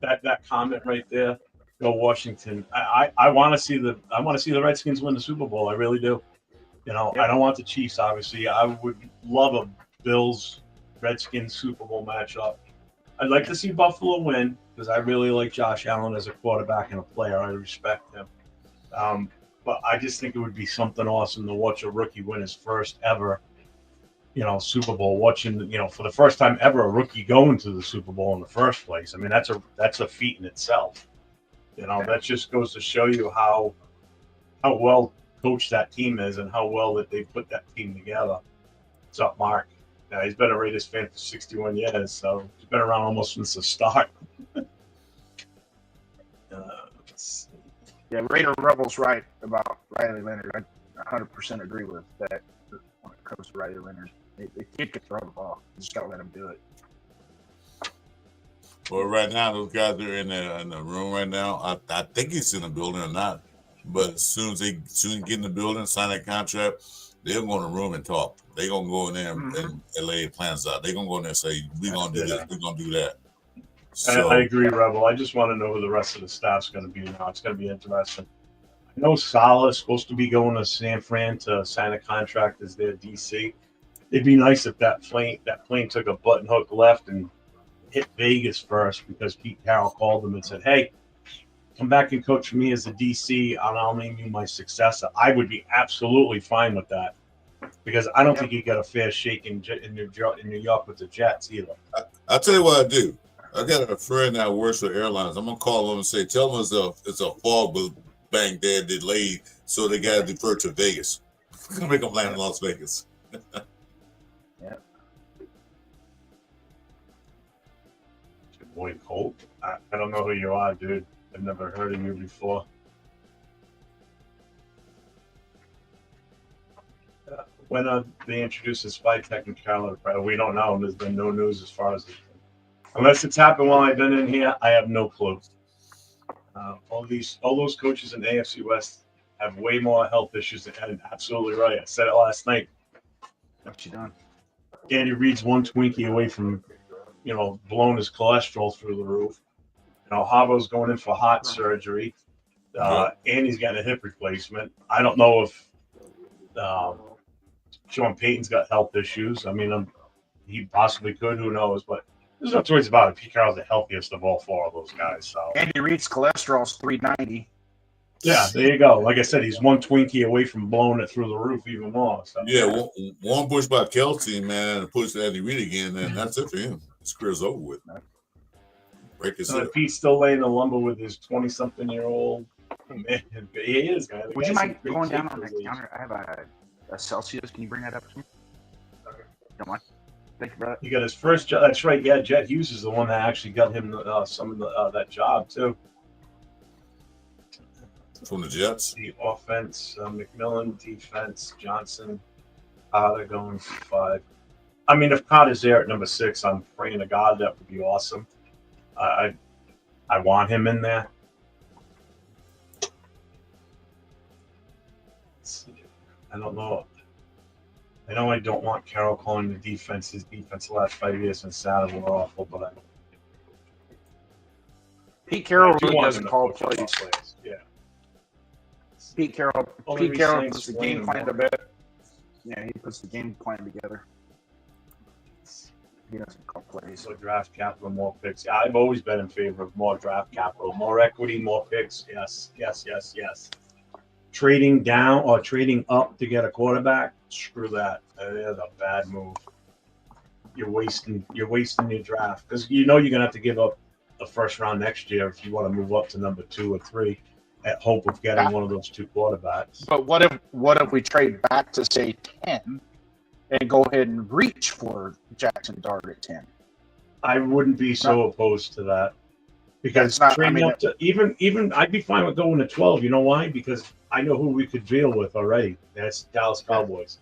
That comment right there, go Washington. I want to see the Redskins win the Super Bowl. I really do. I don't want the Chiefs. Obviously, I would love a Bills-Redskins Super Bowl matchup. I'd like to see Buffalo win because I really like Josh Allen as a quarterback and a player. I respect him. But I just think it would be something awesome to watch a rookie win his first ever, Super Bowl. Watching, for the first time ever, a rookie going to the Super Bowl in the first place. I mean, that's a feat in itself. That just goes to show you how well coached that team is and how well that they put that team together. What's up, Mark? Yeah, he's been a Raiders fan for 61 years, so he's been around almost since the start. Yeah, Raider Rebel's right about Riley Leonard. I 100% agree with that when it comes to Riley Leonard. The kid can throw the ball. You just got to let him do it. Well, right now, those guys are in the room right now. I think he's in the building or not. But as soon as they get in the building, sign that contract, they'll go in the room and talk. They're going to go in there and lay plans out. They're going to go in there and say, we're going to do this, we're going to do that. So, I agree, Rebel. I just want to know who the rest of the staff's going to be now. It's going to be interesting. I know Saleh is supposed to be going to San Fran to sign a contract as their DC. It'd be nice if that plane took a button hook left and hit Vegas first, because Pete Carroll called them and said, hey, come back and coach for me as the DC, and I'll name you my successor. I would be absolutely fine with that, because I don't think he got a fair shake in New York with the Jets either. I'll tell you what I do. I got a friend that works for airlines. I'm gonna call him and say, tell him it's a fog bank they're delayed, so they got to defer to Vegas. Make them land in Las Vegas. Yeah. Good boy, Colt. I don't know who you are, dude. I've never heard of you before. When they introduced the spy tech in Carroll, we don't know. There's been no news as far as unless it's happened while I've been in here. I have no clue. All those coaches in AFC West have way more health issues, and absolutely right. I said it last night. What you done? Andy Reid's one Twinkie away from, blowing his cholesterol through the roof. Harbo's going in for heart surgery. Andy's got a hip replacement. I don't know if Sean Payton's got health issues. I mean, he possibly could. Who knows? But there's no choice about it. Pete Carroll's the healthiest of all four of those guys. So Andy Reid's cholesterol's 390. Yeah, there you go. Like I said, he's one Twinkie away from blowing it through the roof even more. So. Yeah, one push by Kelsey, man, and push Andy Reid again, and that's it for him. His career's over with. Break his hip. Pete's still laying the lumber with his 20-something-year-old. Man, he is, man. Would you mind going down on the counter? I have a Celsius. Can you bring that up to me? Okay. Don't mind. Thank you, brother. He got his first job. That's right. Yeah, Jet Hughes is the one that actually got him some of that job, too. From the Jets? The offense, McMillan, defense, Johnson, Carter going for 5. I mean, if Carter's there at number 6, I'm praying to God that would be awesome. I want him in there. I don't know. I know I don't want Carroll calling the defense. His defense the last 5 years in Saturday were awful, but Pete Carroll really doesn't call plays. Yeah. Pete Carroll puts the game plan a bit. Yeah, he puts the game plan together. He doesn't call plays. So draft capital, more picks. I've always been in favor of more draft capital, more equity, more picks. Yes. Trading down or trading up to get a quarterback, screw that. That is a bad move. You're wasting your draft because you're gonna have to give up the first round next year if you want to move up to number 2 or 3 at hope of getting one of those 2 quarterbacks. But what if we trade back to say 10 and go ahead and reach for Jackson Dart at 10? I wouldn't be so opposed to that. Because trading up to even I'd be fine with going to 12. You know why? Because I know who we could deal with already. That's Dallas Cowboys.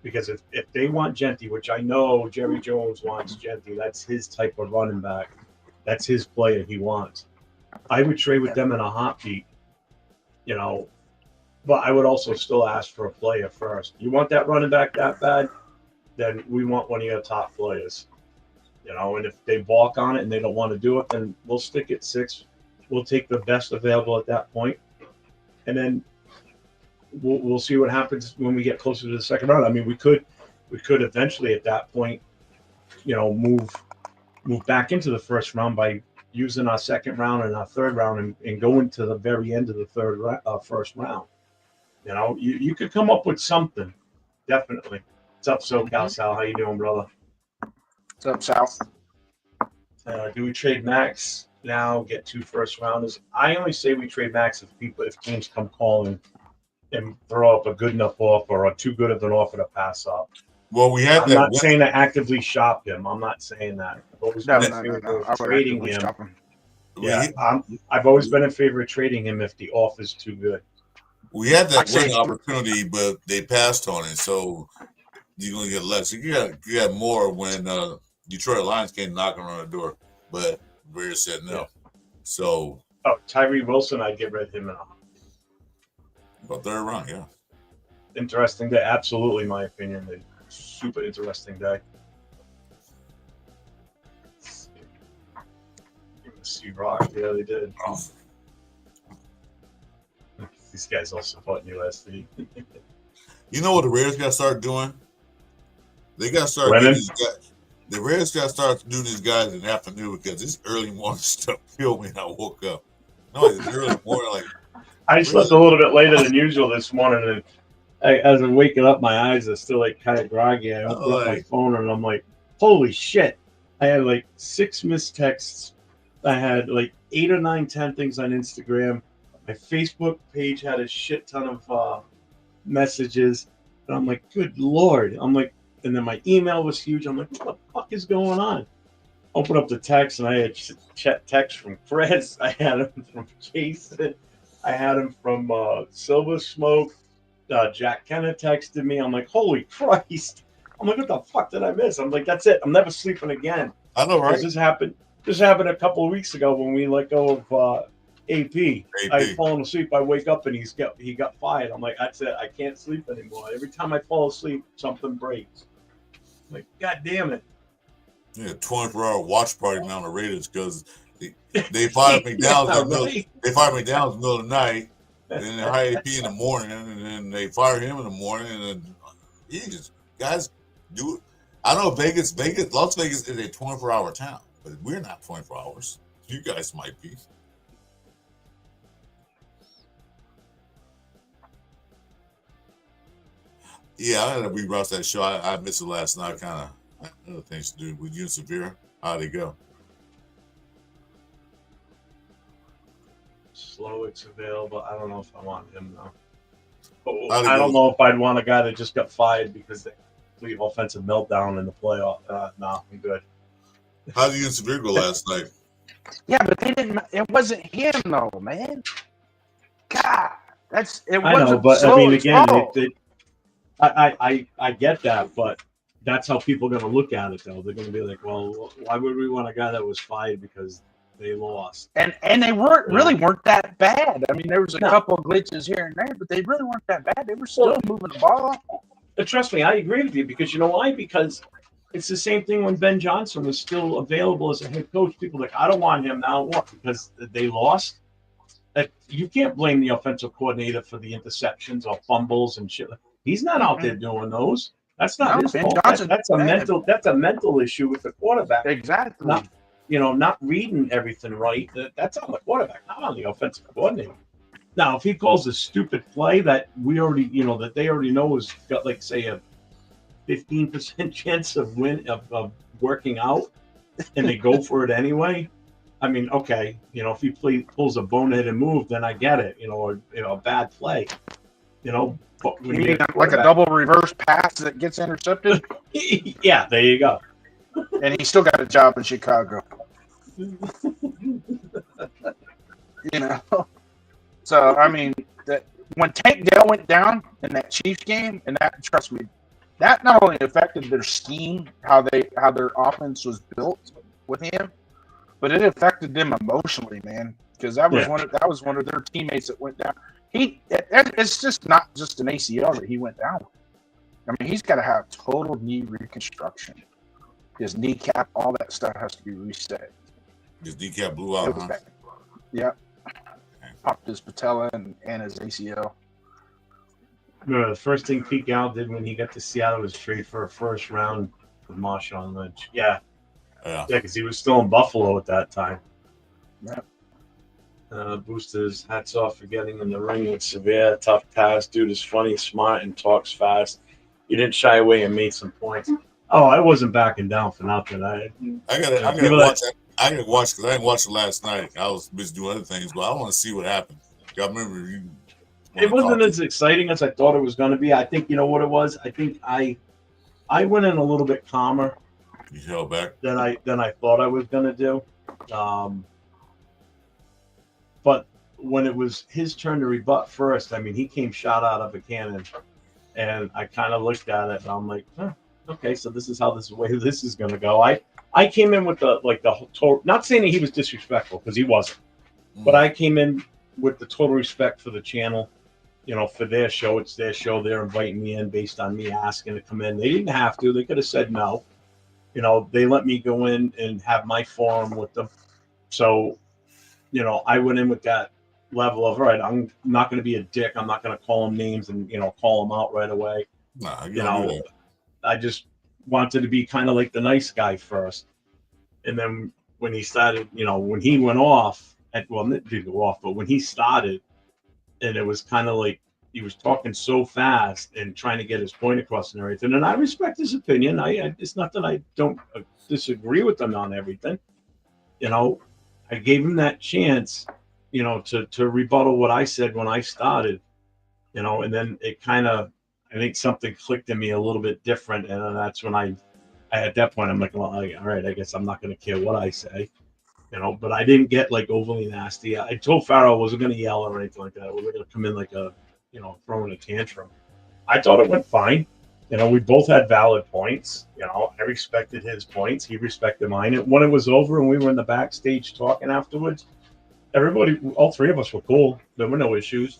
Because if they want Gentry, which I know Jerry Jones wants Gentry, that's his type of running back. That's his player he wants. I would trade with them in a heartbeat, but I would also still ask for a player first. You want that running back that bad? Then we want one of your top players. And if they balk on it and they don't want to do it, then we'll stick at 6. We'll take the best available at that point, and then we'll see what happens when we get closer to the second round. I mean, we could eventually at that point, move back into the first round by using our second round and our third round and going to the very end of the first round. You could come up with something, definitely. What's up, SoCal Sal? How you doing, brother? What's up, South? Do we trade Max now? Get 2 first rounders? I only say we trade Max if teams come calling and throw up a good enough offer or too good of an offer to pass up. Well, I'm not saying to actively shop him. I'm not saying that. I've always been in favor of trading him. Yeah, I've always been in favor of trading him if the offer's too good. We had that win opportunity, but they passed on it, so you're gonna get less. You got more when Detroit Lions came knocking on the door, but Bears said no. Yeah. So Tyree Wilson, I'd get rid of him in about 3rd round, yeah. Interesting day, absolutely, my opinion. A super interesting day. See Rock, yeah, they did. Oh. These guys all supporting USC. You know what the Raiders got to start doing? They got to start doing these guys. The Raiders got to start doing these guys in the afternoon because this early morning stuff killed me when I woke up. No, it's early morning. Like I slept a little bit later than usual this morning, and as I'm waking up, my eyes are still kind of groggy. I open up my phone and I'm like, "Holy shit!" I had 6 missed texts. I had 8 or 9, 10 things on Instagram. My Facebook page had a shit ton of messages, and I'm like, "Good Lord!" I'm like. And then my email was huge. I'm like, what the fuck is going on? Open up the text, and I had text from Chris. I had him from Jason. I had him from Silver Smoke. Jack Kenna texted me. I'm like, holy Christ. I'm like, what the fuck did I miss? I'm like, that's it. I'm never sleeping again. I know, right? This happened a couple of weeks ago when we let go of AP. I had fallen asleep. I wake up, and he got fired. I'm like, that's it. I can't sleep anymore. Every time I fall asleep, something breaks. Like, God damn it. Yeah, 24-hour watch party now on the Raiders because they fired McDowell. They fired McDowell in the middle of the night. Then they hire AP in the morning, and then they fire him in the morning. And then guys do it. I know Las Vegas is a 24-hour town, but we're not 24 hours. You guys might be. Yeah, I had to rewatch that show. I missed it last night. Kind of other things to do with you and Severe. How'd it go? Slowick's available. I don't know if I want him though. I don't know if I'd want a guy that just got fired because they complete offensive meltdown in the playoff. No, I'm good. How did you and Severe go last night? Yeah, but they didn't. It wasn't him though, man. God, it. I know, but I mean, again, I get that, but that's how people are going to look at it, though. They're going to be like, well, why would we want a guy that was fired because they lost? And they weren't that bad. I mean, there was a couple of glitches here and there, but they really weren't that bad. They were still moving the ball. Trust me, I agree with you because you know why? Because it's the same thing when Ben Johnson was still available as a head coach. People are like, I don't want him now. What? Because they lost? You can't blame the offensive coordinator for the interceptions or fumbles and shit. He's not out there doing those. That's not his fault. That's a mental issue with the quarterback. Exactly. Not reading everything right. That's on the quarterback, not on the offensive coordinator. Now, if he calls a stupid play that we already, that they already know has got like say a 15% chance of working out, and they go for it anyway. I mean, okay, if he pulls a boneheaded move, then I get it. Or a bad play. But you mean like a double reverse pass that gets intercepted? Yeah, there you go. And he still got a job in Chicago. So I mean, when Tank Dell went down in that Chiefs game, and that, trust me, that not only affected their scheme, how their offense was built with him, but it affected them emotionally, man. Because that was one of their teammates that went down. It's just not just an ACL that he went down. I mean, he's got to have total knee reconstruction. His kneecap, all that stuff has to be reset. His kneecap blew out, huh? Yeah. Popped his patella and his ACL. The first thing Pete Gal did when he got to Seattle was trade for a first round with Marshawn Lynch. Yeah, because he was still in Buffalo at that time. Yeah. Boosters, hats off for getting in the ring with Severe. Tough task. Dude is funny, smart, and talks fast. You didn't shy away and made some points. Oh, I wasn't backing down for nothing. I gotta watch that. I didn't watch because I didn't watch it last night. I was busy doing other things, but I want to see what happened. I remember you. It wasn't as exciting as I thought it was going to be. I think what it was. I think I went in a little bit calmer. You held back than I thought I was going to do. But when it was his turn to rebut first, I mean, he came shot out of a cannon, and I kind of looked at it and I'm like, okay, so this is how this is going to go. I came in with the total, not saying that he was disrespectful because he wasn't, but I came in with the total respect for the channel, for their show. It's their show. They're inviting me in based on me asking to come in. They didn't have to. They could have said no. They let me go in and have my forum with them. So, I went in with that level of, all right, I'm not going to be a dick. I'm not going to call them names and, call them out right away. I just wanted to be kind of like the nice guy first. And then when he started, when he went off, it didn't go off, but when he started, and it was kind of like he was talking so fast and trying to get his point across and everything. And I respect his opinion. It's not that I don't disagree with him on everything. I gave him that chance, to rebuttal what I said when I started, and then it kind of, I think something clicked in me a little bit different. And that's when I at that point, I'm like, well, all right, I guess I'm not going to care what I say, but I didn't get like overly nasty. I told Farrell I wasn't going to yell or anything like that. We were going to come in like a, throwing a tantrum. I thought it went fine. We both had valid points. I respected his points. He respected mine. And when it was over and we were in the backstage talking afterwards, everybody, all three of us were cool. There were no issues.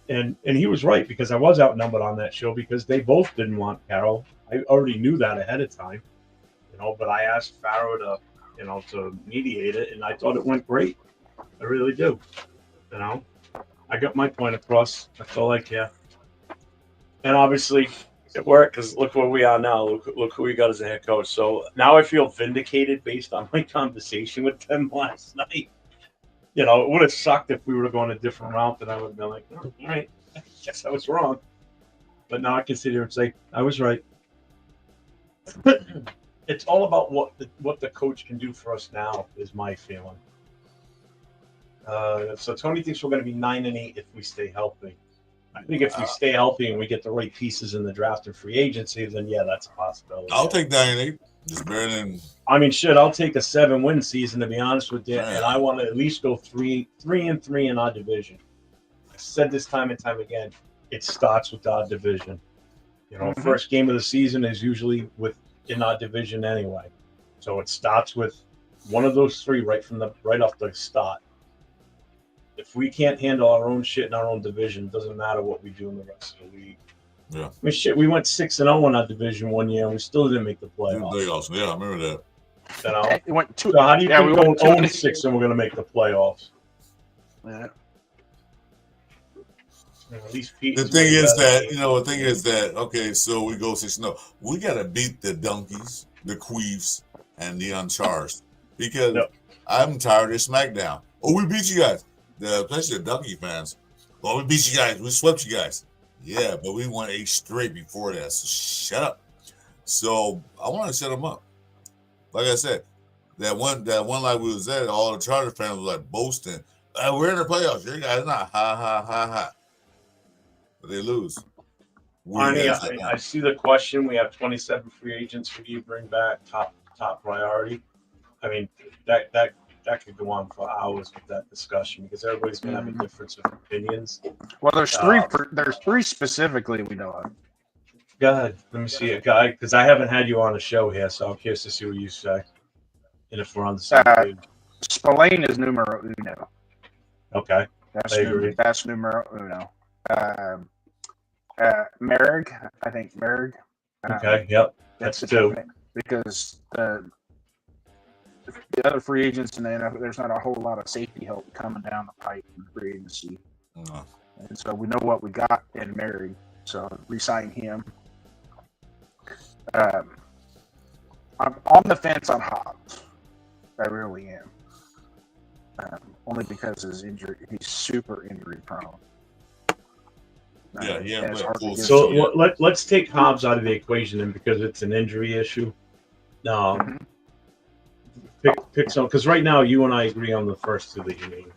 And he was right because I was outnumbered on that show because they both didn't want Carroll. I already knew that ahead of time, but I asked Farrow to mediate it, and I thought it went great. I really do. I got my point across. That's all I care. And obviously, it worked because look where we are now. Look who we got as a head coach. So now I feel vindicated based on my conversation with them last night. It would have sucked if we would have gone a different route, and I would have been like, oh, all right, I guess I was wrong. But now I can sit here and say I was right. It's all about what the coach can do for us now, is my feeling. So Tony thinks we're going to be 9-8 if we stay healthy. I think if we stay healthy and we get the right pieces in the draft and free agency, then yeah, that's a possibility. I'll take 9-8. It's better than. I mean, shit, I'll take a 7-win season, to be honest with you, and I want to at least go 3-3 in our division. I said this time and time again, it starts with our division. First game of the season is usually in our division anyway, so it starts with one of those three right off the start. If we can't handle our own shit in our own division, it doesn't matter what we do in the rest of the league. Yeah. I mean, shit, we went 6-0 in our division one year, and we still didn't make the playoffs. Yeah, I remember that. It went 2. So how do you think we we're went 0-6 and we're going to make the playoffs? Yeah. At least Pete. The thing is that, okay, so we go 6-0. We got to beat the Donkeys, the Queefs, and the Uncharged because I'm tired of SmackDown. Oh, we beat you guys. Especially the Donkey fans. Oh, we beat you guys. We swept you guys. Yeah, but we won 8 straight before that. So shut up. So I want to shut them up. Like I said, that one like we was at, all the Charger fans was like boasting. We're in the playoffs. You guys not. Ha ha ha ha. But they lose. Arnie, I see the question. We have 27 free agents. Who do you bring back? Top priority. I mean, that could go on for hours with that discussion because everybody's gonna have a difference of opinions. Well, there's three. There's 3 specifically we know of. Go ahead. Let me see it, guy, because I haven't had you on a show here, so I'm curious to see what you say. And if we're on the same page. Spillane is numero uno. Okay. That's numero uno. Merrick, I think Merrick. Okay. Yep. That's 2. Because the other free agents in the NFL, there's not a whole lot of safety help coming down the pipe in free agency. And so we know what we got in Merrick. So re-sign him. I'm on the fence on Hobbs. I really am. Only because his injury, he's super injury prone. Yeah. So let's take Hobbs out of the equation then because it's an injury issue. Pick some, because right now you and I agree on the first 2 that you named.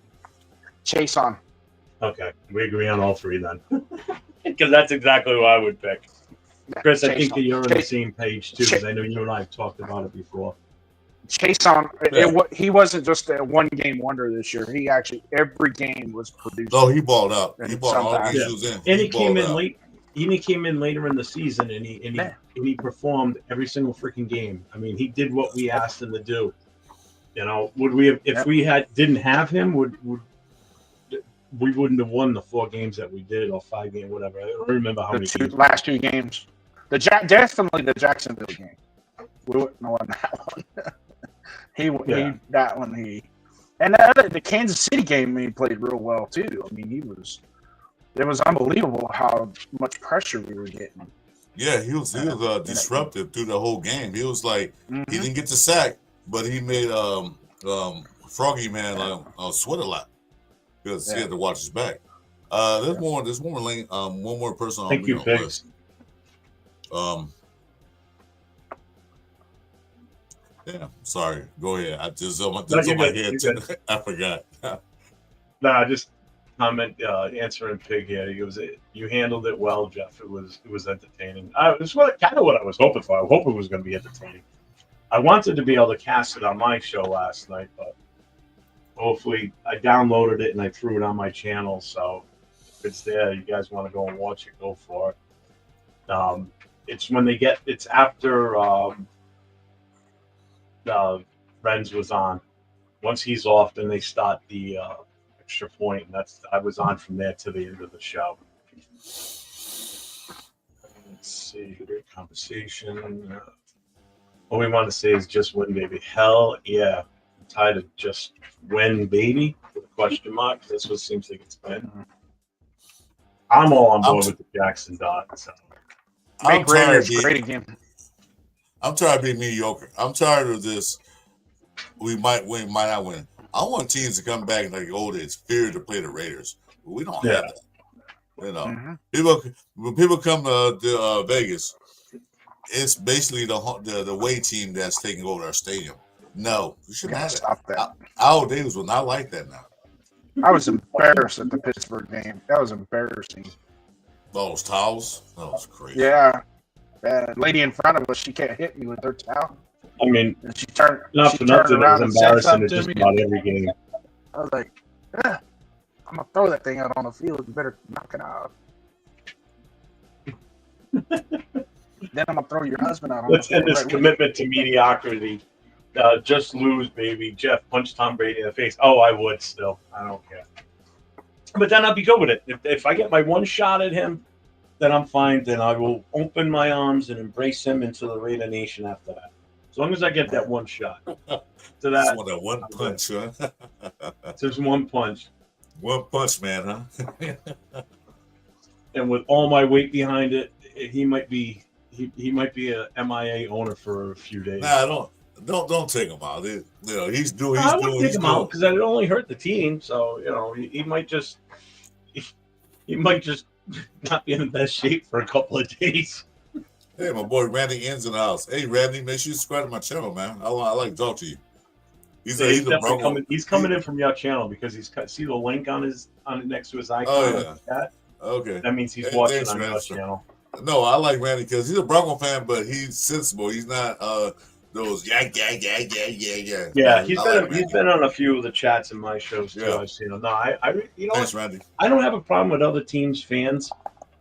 Chase on. Okay, we agree on all 3 then. Because that's exactly what I would pick. Chris, I think that you're on the same page too, because I know you and I have talked about it before. Chase on. He wasn't just a 1-game wonder this year. He actually every game was producing. Oh, he balled out. He balled all the games he was in. And he came in late. He came in later in the season, and he performed every single freaking game. I mean, he did what we asked him to do. Would we have if we didn't have him? Would we wouldn't have won the 4 games that we did, or 5 games, whatever. I don't remember how many games. Last 2 games. Definitely the Jacksonville game. We wouldn't have won that one. And the Kansas City game, he played real well too. I mean, it was unbelievable how much pressure we were getting. Yeah, he was disruptive through the whole game. He was like, he didn't get the sack, but he made Froggy Man sweat a lot because he had to watch his back. There's one more person. Thank you, Fix. Yeah, sorry. Go ahead. I just on my head. I forgot. Just comment answering Pig here. You handled it well, Jeff. It was entertaining. It's kind of what I was hoping for. I hope it was going to be entertaining. I wanted to be able to cast it on my show last night, but hopefully I downloaded it and I threw it on my channel. So if it's there, you guys want to go and watch it, go for it. It's after Renz was on. Once he's off, then they start the extra point, and I was on from there to the end of the show. Let's see. Great conversation. All we want to say is just win, baby. Hell yeah. I'm tired of just win, baby, with a question mark. That's what seems like it's been. I'm all on board with the Jackson dot. So. Make Raiders great again. I'm tired of being mediocre. I'm tired of this. We might win, might not win. I want teams to come back like the old days, fear to play the Raiders. We don't have that. You know, when people come to Vegas, it's basically the away team that's taking over our stadium. No, we shouldn't have stop that. Our Davis was not like that now. I was embarrassed at the Pittsburgh game. That was embarrassing. Those towels? That was crazy. Yeah. The lady in front of us, she can't hit me with her towel. I mean, and she turned nothing around is embarrassing at just about every game. I was like, I'm going to throw that thing out on the field. You better knock it out. Then I'm going to throw your husband out on Let's the field. end this commitment to mediocrity. Just lose, baby. Jeff, punch Tom Brady in the face. Oh, I would still. I don't care. But then I'll be good with it. If I get my one shot at him, then I'm fine. Then I will open my arms and embrace him into the Raider Nation after that. As long as I get that one shot. To that, that one punch, huh? Just one punch. One punch, man, huh? And with all my weight behind it, he might be a MIA owner for a few days. Nah, don't take him out. He's doing. I won't take him out because it only hurt the team. So he might just not be in the best shape for a couple of days. Hey, my boy Randy Ends in the house. Hey, Randy, make sure you subscribe to my channel, man. I like to talk to you. He's coming in from your channel because see the link on next to his icon. Oh yeah. Okay. That means he's watching on your channel. No, I like Randy because he's a Bronco fan, but he's sensible. He's not those yeah. Yeah, he's been on a few of the chats in my shows too. I've seen him. No, Thanks, Randy. I don't have a problem with other teams' fans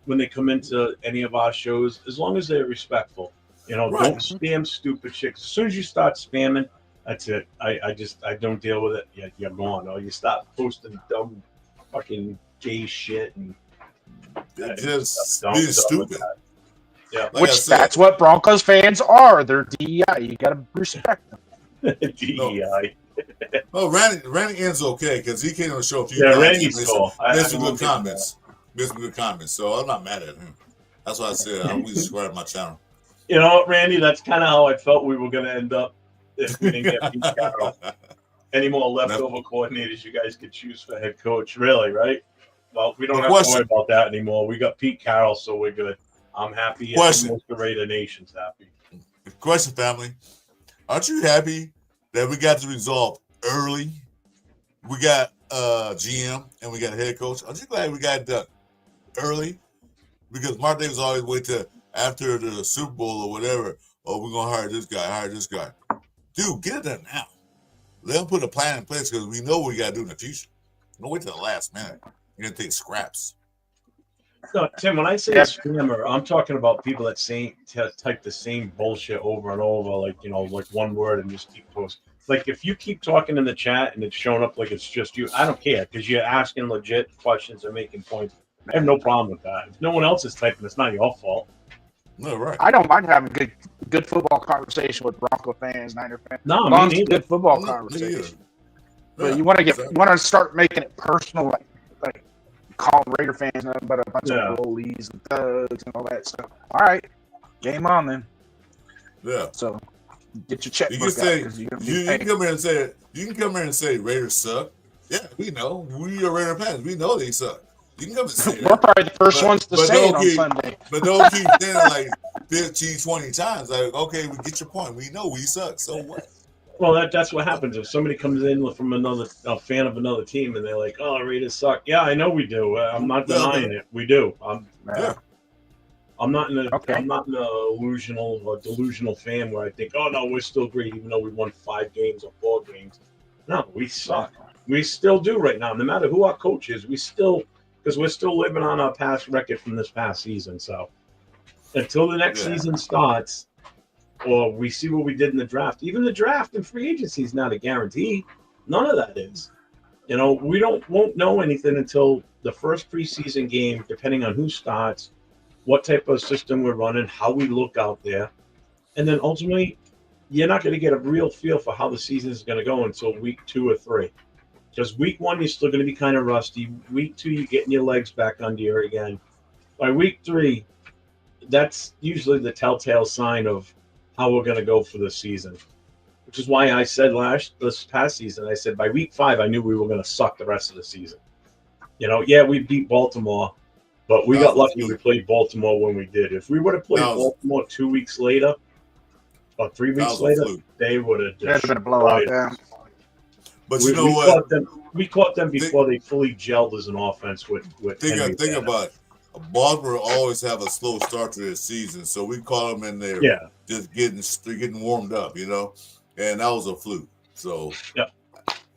when they come into any of our shows, as long as they're respectful. Don't spam stupid shit. As soon as you start spamming, that's it. I don't deal with it. Yeah, you're gone. Or you stop posting dumb fucking gay shit and just being stupid. Yeah, like that's what Broncos fans are. They're DEI. You gotta respect them. DEI. Oh, Randy Ends okay because he came on the show a few times. Yeah, Randy's cool. Made some good comments. So I'm not mad at him. That's why I said I always subscribe to my channel. You know what, Randy? That's kind of how I felt we were going to end up if we didn't get Pete Carroll. Any more leftover coordinators you guys could choose for head coach? Really, right? Well, we don't have to worry about that anymore. We got Pete Carroll, so we're good. I'm happy. Most of the Raider Nation's happy. Question, family. Aren't you happy that we got the result early? We got GM and we got a head coach. Aren't you glad we got it done early? Because Mark Davis always wait till after the Super Bowl or whatever. Oh, we're going to hire this guy. Dude, get it done now. Let them put a plan in place because we know what we got to do in the future. Don't wait till the last minute. You're going to take scraps. No, Tim, when I say a scammer, I'm talking about people that type the same bullshit over and over, like one word and just keep posting. Like, if you keep talking in the chat and it's showing up like it's just you, I don't care because you're asking legit questions and making points. I have no problem with that. If no one else is typing, it's not your fault. No, right. I don't mind having good football conversation with Bronco fans, Niner fans. No, me neither. Good football conversation. But you want to start making it personal, like calling Raider fans nothing but a bunch of bullies and thugs and all that stuff. All right, game on then. Yeah. So get your checkbook. You can come here and say Raiders suck. Yeah, we know. We are Raider fans. We know they suck. You can come and say that. We're probably the first ones to say it on Sunday. But don't keep saying it like 15, 20 times. Like, okay, we get your point. We know we suck. So what? Well, that's what happens if somebody comes in from a fan of another team and they're like, "Oh, Raiders suck." Yeah, I know we do. I'm not denying it. We do. I'm not in a delusional fan where I think, "Oh no, we're still great," even though we won 5 games or 4 games. No, we suck. We still do right now. No matter who our coach is, because we're still living on our past record from this past season. So until the next season starts, or we see what we did in the draft, even the draft and free agency is not a guarantee. None of that is. We won't know anything until the first preseason game, depending on who starts, what type of system we're running, how we look out there. And then ultimately, you're not going to get a real feel for how the season is going to go until week 2 or 3. Because week 1, you're still going to be kind of rusty. Week 2, you're getting your legs back under you again. By week 3, that's usually the telltale sign of how we're going to go for the season. Which is why I said this past season, I said by week 5, I knew we were going to suck the rest of the season. Yeah, we beat Baltimore, but we got lucky we played Baltimore when we did. If we would have played Baltimore 2 weeks later or 3 weeks later, they would have just been a blowout. Yeah. But you know what? We caught them before they fully gelled as an offense with think about it. Baltimore always have a slow start to their season, so we caught them in there just getting warmed up, and that was a fluke. So it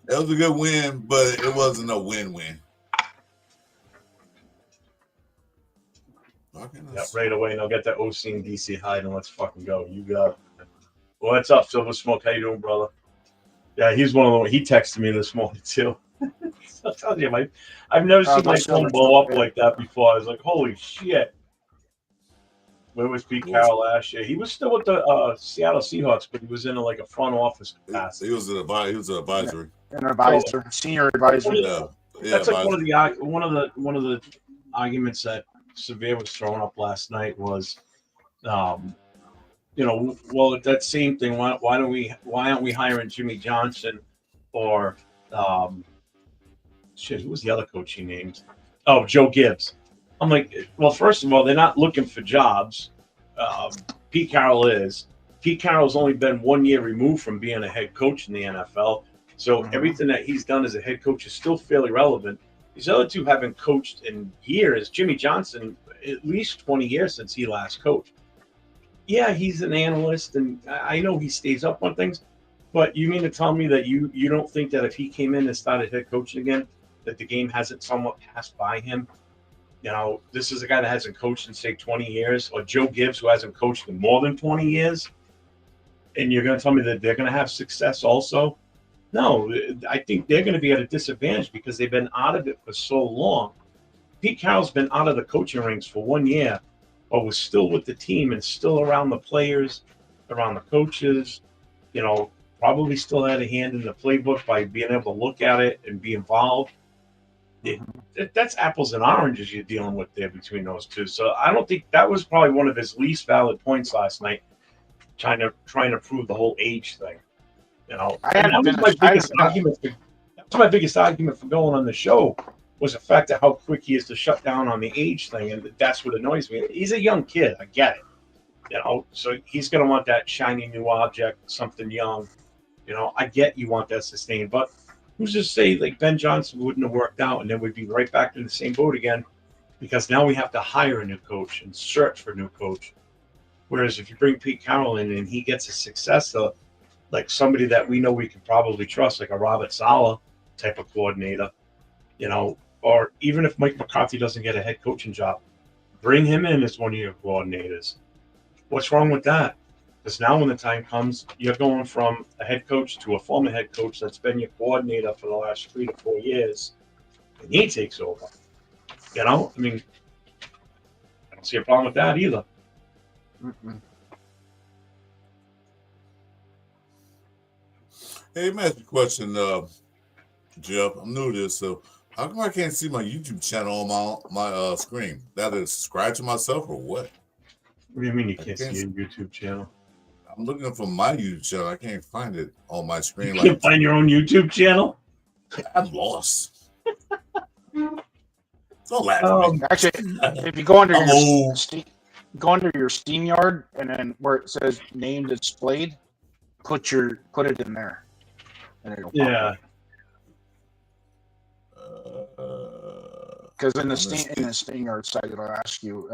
was a good win, but it wasn't a win-win. Right away, and I'll get that OC and DC hide and let's fucking go. You got it. Well, what's up, Silver Smoke? How you doing, brother? Yeah, he's one of the. He texted me this morning too. I tell you, I've never seen my phone blow up like that before. I was like, holy shit. Where was Pete Carroll last year? He was still with the Seattle Seahawks, but he was in a front office capacity. He was an advisory. An advisor, senior advisor. That's like one of the arguments that Severe was throwing up last night was, well, that same thing. Why aren't we hiring Jimmy Johnson or who was the other coach he named? Oh, Joe Gibbs. I'm like, well, first of all, they're not looking for jobs. Pete Carroll is. Pete Carroll's only been 1 year removed from being a head coach in the NFL. So everything that he's done as a head coach is still fairly relevant. These other two haven't coached in years. Jimmy Johnson, at least 20 years since he last coached. Yeah, he's an analyst, and I know he stays up on things. But you mean to tell me that you don't think that if he came in and started head coaching again, that the game hasn't somewhat passed by him? This is a guy that hasn't coached in, say, 20 years, or Joe Gibbs, who hasn't coached in more than 20 years, and you're going to tell me that they're going to have success also? No, I think they're going to be at a disadvantage because they've been out of it for so long. Pete Carroll's been out of the coaching ranks for 1 year, but was still with the team and still around the players, around the coaches, probably still had a hand in the playbook by being able to look at it and be involved. That's apples and oranges you're dealing with there between those two. So I don't think that was probably one of his least valid points last night, trying to prove the whole age thing. That's my biggest argument for going on the show was the fact of how quick he is to shut down on the age thing, and that's what annoys me. He's a young kid, I get it, so he's going to want that shiny new object, something young. I get you want that sustained, but who's to say like Ben Johnson wouldn't have worked out, and then we'd be right back in the same boat again, because now we have to hire a new coach and search for a new coach. Whereas if you bring Pete Carroll in and he gets a successor, like somebody that we know we can probably trust, like a Robert Saleh type of coordinator, or even if Mike McCarthy doesn't get a head coaching job, bring him in as one of your coordinators. What's wrong with that? Because now when the time comes, you're going from a head coach to a former head coach that's been your coordinator for the last 3 to 4 years, and he takes over. I don't see a problem with that either. Mm-mm. Hey, let me ask you a question, Jeff. I'm new to this, so how come I can't see my YouTube channel on my screen? That is subscribe to myself or what? What do you mean you can't see your YouTube channel? I'm looking for my YouTube channel. I can't find it on my screen. You can't find your own YouTube channel? I'm lost. Don't laugh at me. Actually, if you go under your SteamYard and then where it says name displayed, put it in there. And it'll pop because in the SteamYard site it'll ask you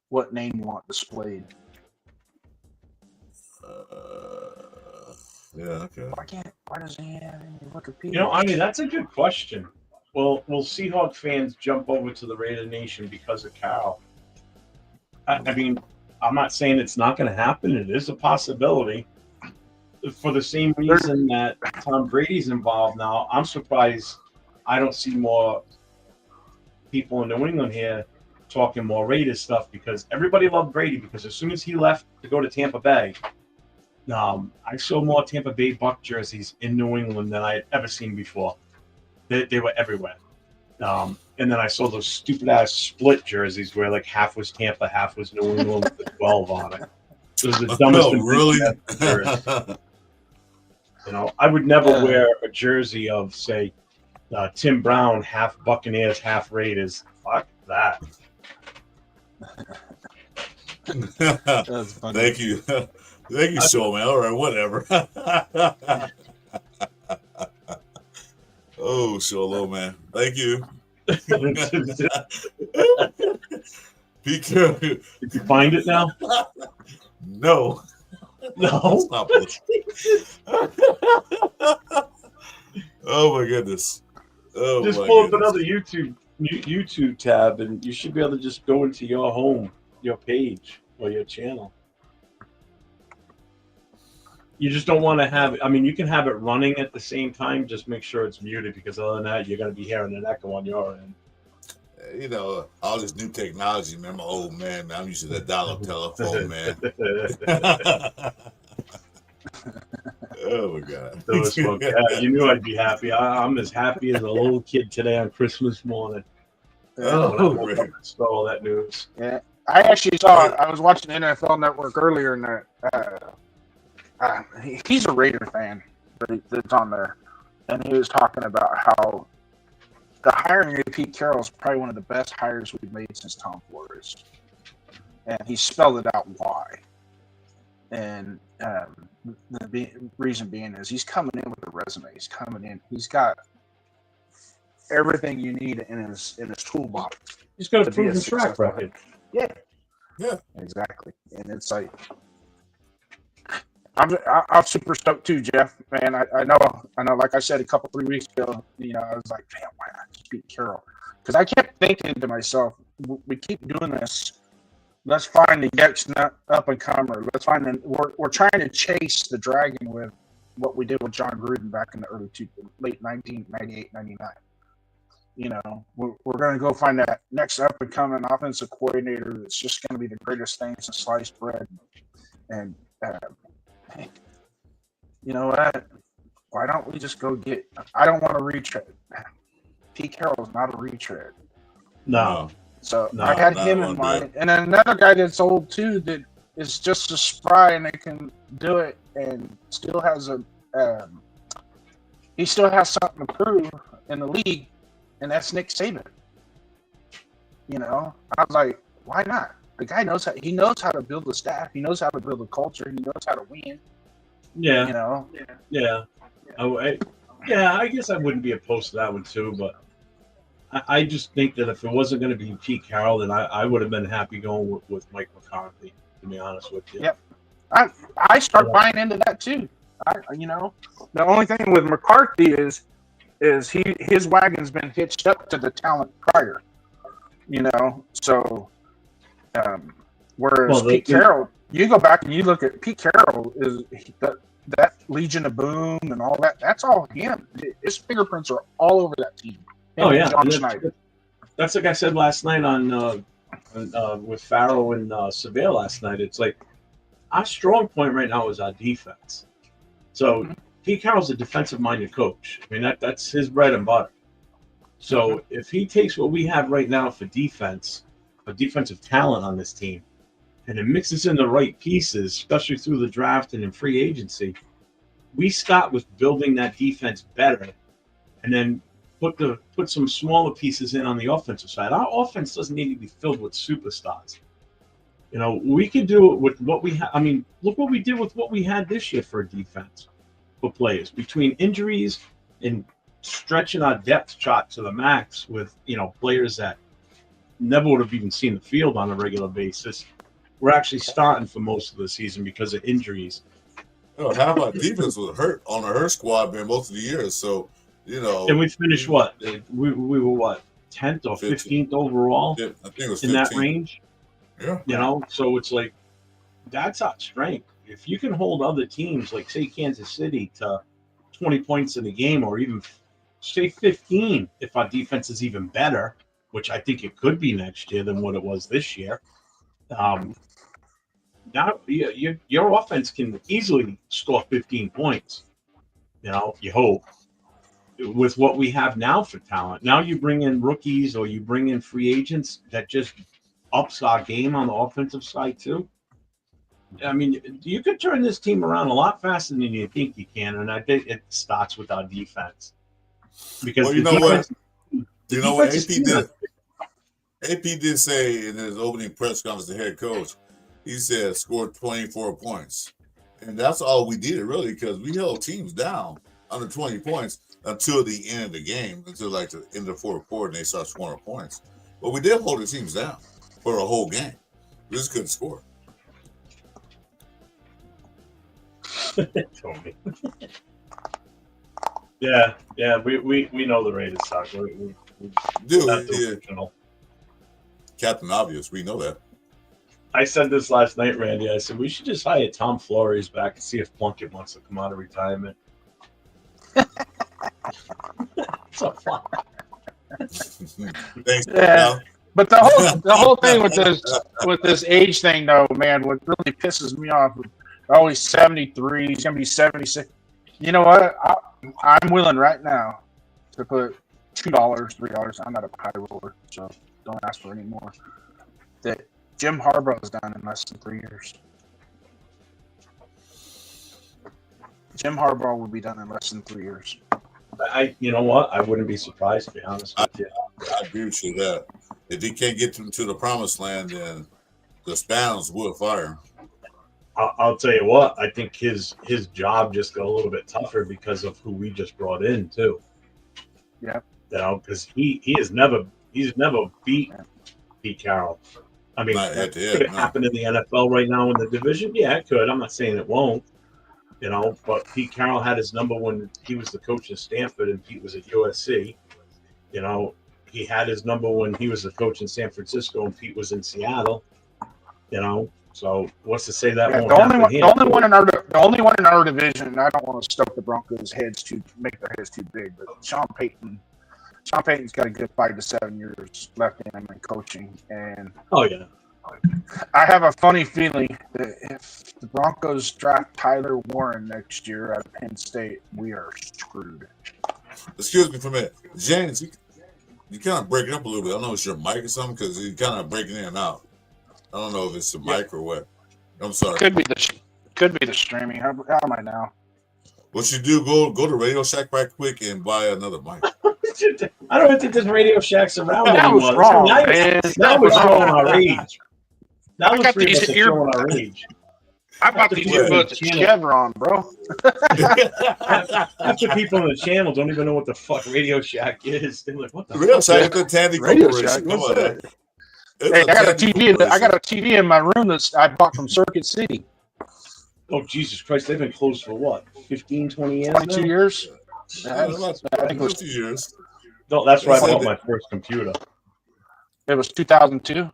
what name you want displayed. Yeah, okay. Why doesn't he have any Wikipedia? I mean, that's a good question. Well, will Seahawk fans jump over to the Raider Nation because of Carroll? I mean, I'm not saying it's not going to happen. It is a possibility. For the same reason that Tom Brady's involved now, I'm surprised I don't see more people in New England here talking more Raiders stuff because everybody loved Brady because as soon as he left to go to Tampa Bay, I saw more Tampa Bay Buck jerseys in New England than I had ever seen before. They were everywhere. And then I saw those stupid ass split jerseys where like half was Tampa, half was New England with the 12 on it. It was the dumbest thing. Really? You know, I would never wear a jersey of, say, Tim Brown, half Buccaneers, half Raiders. Fuck that. That's funny. Thank you. Thank you, Showman. All right, whatever. Oh, Sholo, man. Thank you. Be careful. Did you find it now? No. No. Stop it. Oh my goodness. Oh, just my pull up goodness. another YouTube tab, and you should be able to just go into your home, your page, or your channel. You just don't want to have it. I mean, you can have it running at the same time. Just make sure it's muted because other than that, you're going to be hearing an echo on your end. You know, all this new technology, man. I'm an old man. I'm used to that dial-up telephone, man. Oh my God! You knew I'd be happy. I'm as happy as a little kid today on Christmas morning. Oh, I saw all that news. Yeah, I actually saw. I was watching NFL Network earlier, and he's a Raider fan that's on there, and he was talking about how the hiring of Pete Carroll is probably one of the best hires we've made since Tom Flores, and he spelled it out why. And the reason being is he's coming in with a resume. He's coming in. He's got everything you need in his toolbox. He's got a proven track record. Yeah, exactly. And it's like I'm super stoked too, Jeff. Man, I know. Like I said 3 weeks ago, you know, I was like, damn, why not just Pete Carroll? Because I kept thinking to myself, we keep doing this. Let's find the next up and comer. Let's find we're trying to chase the dragon with what we did with John Gruden back in the late 1998, 99. You know, we're going to go find that next up and coming offensive coordinator that's just going to be the greatest thing since sliced bread. And you know what? Why don't we just go get? I don't want to retread. Pete Carroll's not a retread. No. So I had him in mind, and then another guy that's old too that is just as spry and they can do it, and still has he still has something to prove in the league, and that's Nick Saban. You know, I was like, why not? The guy knows how to build a staff. He knows how to build a culture. He knows how to win. Yeah. You know. Yeah. I guess I wouldn't be opposed to that one too, but. I just think that if it wasn't going to be Pete Carroll, then I would have been happy going with Mike McCarthy, to be honest with you. Yep. I start buying into that too. You know, the only thing with McCarthy is his wagon's been hitched up to the talent prior. You know, so whereas Pete Carroll, you go back and you look at Pete Carroll is that Legion of Boom and all that. That's all him. His fingerprints are all over that team. Oh yeah, that's like I said last night on with Farrell and Seville last night. It's like our strong point right now is our defense. So Pete Carroll's a defensive-minded coach. I mean that's his bread and butter. So if he takes what we have right now for defense, a defensive talent on this team, and it mixes in the right pieces, especially through the draft and in free agency, we start with building that defense better, and then put some smaller pieces in on the offensive side. Our offense doesn't need to be filled with superstars. You know, we can do it with what we have. I mean, look what we did with what we had this year for defense, for players. Between injuries and stretching our depth chart to the max with, you know, players that never would have even seen the field on a regular basis, we're actually starting for most of the season because of injuries. You know, half our defense was hurt on the hurt squad, man, most of the years. So, you know, and we finished what? We were what, 10th or 15th overall? I think it was 15. In that range. Yeah. You know, so it's like that's our strength. If you can hold other teams, like say Kansas City, to 20 points in a game, or even say 15, if our defense is even better, which I think it could be next year than what it was this year. Now your offense can easily score 15 points. You hope with what we have now for talent. Now you bring in rookies or you bring in free agents that just ups our game on the offensive side too. I mean, you could turn this team around a lot faster than you think you can, and I think it starts with our defense. Because you know what? You know what AP did? AP did say in his opening press conference, the head coach, he said scored 24 points. And that's all we did, really, because we held teams down under 20 points until the end of the game, until like the end of the fourth quarter, and they started scoring points. But we did hold the teams down for a whole game. We just couldn't score. Tony. Yeah, we know the Raiders suck. Dude, yeah. Captain Obvious, we know that. I said this last night, Randy. I said we should just hire Tom Flores back and see if Plunkett wants to come out of retirement. So fun. Thanks. Yeah. But the whole thing with this age thing, though, man, what really pisses me off. Oh, he's 73. He's gonna be 76. You know what? I'm willing right now to put $2, $3. I'm not a high roller, so don't ask for any more. That Jim Harbaugh is done in less than 3 years. Jim Harbaugh will be done in less than 3 years. You know what? I wouldn't be surprised, to be honest with you. I agree with you that if he can't get to the promised land, then the Spaniels will fire him. I'll tell you what. I think his job just got a little bit tougher because of who we just brought in too. Yeah. Because he's never beat Pete Carroll. I mean, could it happen in the NFL right now in the division? Yeah, it could. I'm not saying it won't. But Pete Carroll had his number when he was the coach at Stanford and Pete was at USC. He had his number when he was the coach in San Francisco and Pete was in Seattle. So what's to say that won't happen here? The only one in our division, and I don't want to stoke the Broncos' make their heads too big, but Sean Payton's got a good 5 to 7 years left in him in coaching, and I have a funny feeling that if the Broncos draft Tyler Warren next year out of Penn State, we are screwed. Excuse me for a minute, James. You kind of breaking up a little bit. I don't know if it's your mic or something because you're kind of breaking in and out. I don't know if it's the mic or what. I'm sorry. Could be the streaming. How am I now? What you do? Go to Radio Shack right quick and buy another mic. I don't think this Radio Shack's around that anymore. Was wrong, now we're showing our age. Now we're showing our age. I bought these earbuds at Chevron, bro. Half the people on the channel don't even know what the fuck Radio Shack is. They're like, what the Radio Shack is the Tandy Corporation. Come on. Hey, I got a TV in my room that I bought from Circuit City. Oh, Jesus Christ. They've been closed for what? 15, 20 years 22 now? years? I think it was 2 years. No, that's where I bought my first computer. It was 2002.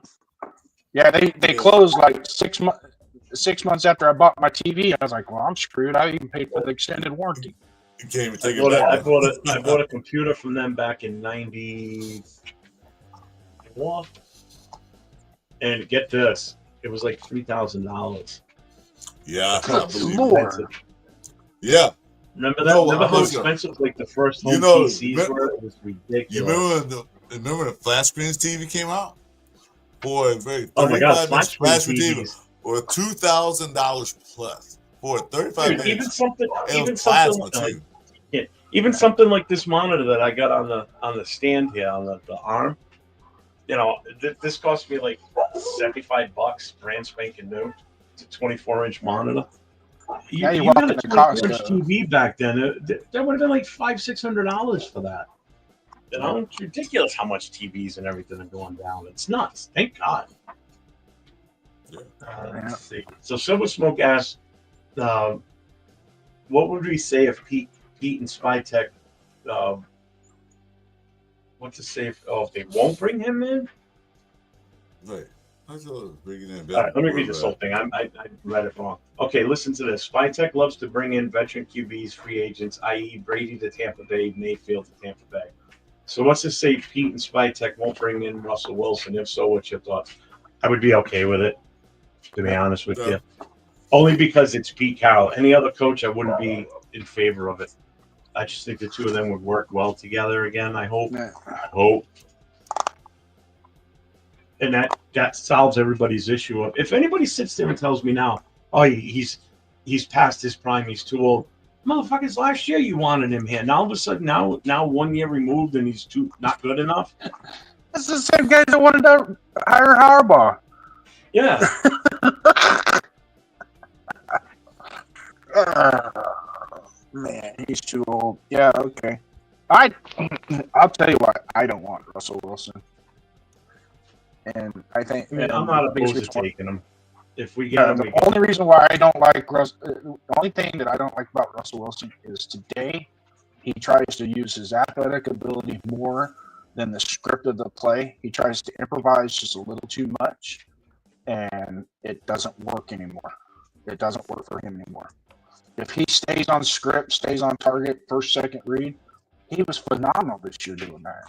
Yeah, they closed like 6 months after I bought my TV. I was like, well, I'm screwed. I even paid for the extended warranty. You can't even take it back. I bought a computer from them back in 94. And get this, it was like $3,000. Yeah, more. Yeah. Remember that? Remember how expensive like the first home PCs were? It was ridiculous. You remember the flat screens TV came out? Boy, very. Oh my God, flat screen TV for $2,000 plus for 35 minutes. Even something like this monitor that I got on the stand here on the arm. This cost me like $75, brand spanking new. It's a 24-inch monitor. You had a 24-inch TV back then. That would have been like $500-$600 for that. It's ridiculous how much TVs and everything are going down. It's nuts. Thank God. Let's see. So Silver Smoke asked, what would we say if Pete and Spytech what to say if they won't bring him in? Right. I thought bringing in. All right, let me read this whole thing. I read it wrong. Okay, listen to this. Spytech loves to bring in veteran QBs, free agents, i.e. Brady to Tampa Bay, Mayfield to Tampa Bay. So let's just say Pete and Spytek won't bring in Russell Wilson. If so, what's your thoughts? I would be okay with it, to be honest with you. Only because it's Pete Carroll. Any other coach, I wouldn't be in favor of it. I just think the two of them would work well together again, I hope. I hope. And that solves everybody's issue of if anybody sits there and tells me now, oh, he's past his prime, he's too old. Motherfuckers, last year you wanted him here. Now all of a sudden, now 1 year removed and he's not good enough. That's the same guys that wanted to hire Harbaugh. Yeah. Man, he's too old. Yeah, okay. I'll tell you what, I don't want Russell Wilson. And I think I'm not opposed to taking him. If we get him, the only reason why I don't like the only thing that I don't like about Russell Wilson is today he tries to use his athletic ability more than the script of the play. He tries to improvise just a little too much, and it doesn't work anymore. It doesn't work for him anymore. If he stays on script, stays on target, first, second read, he was phenomenal this year doing that.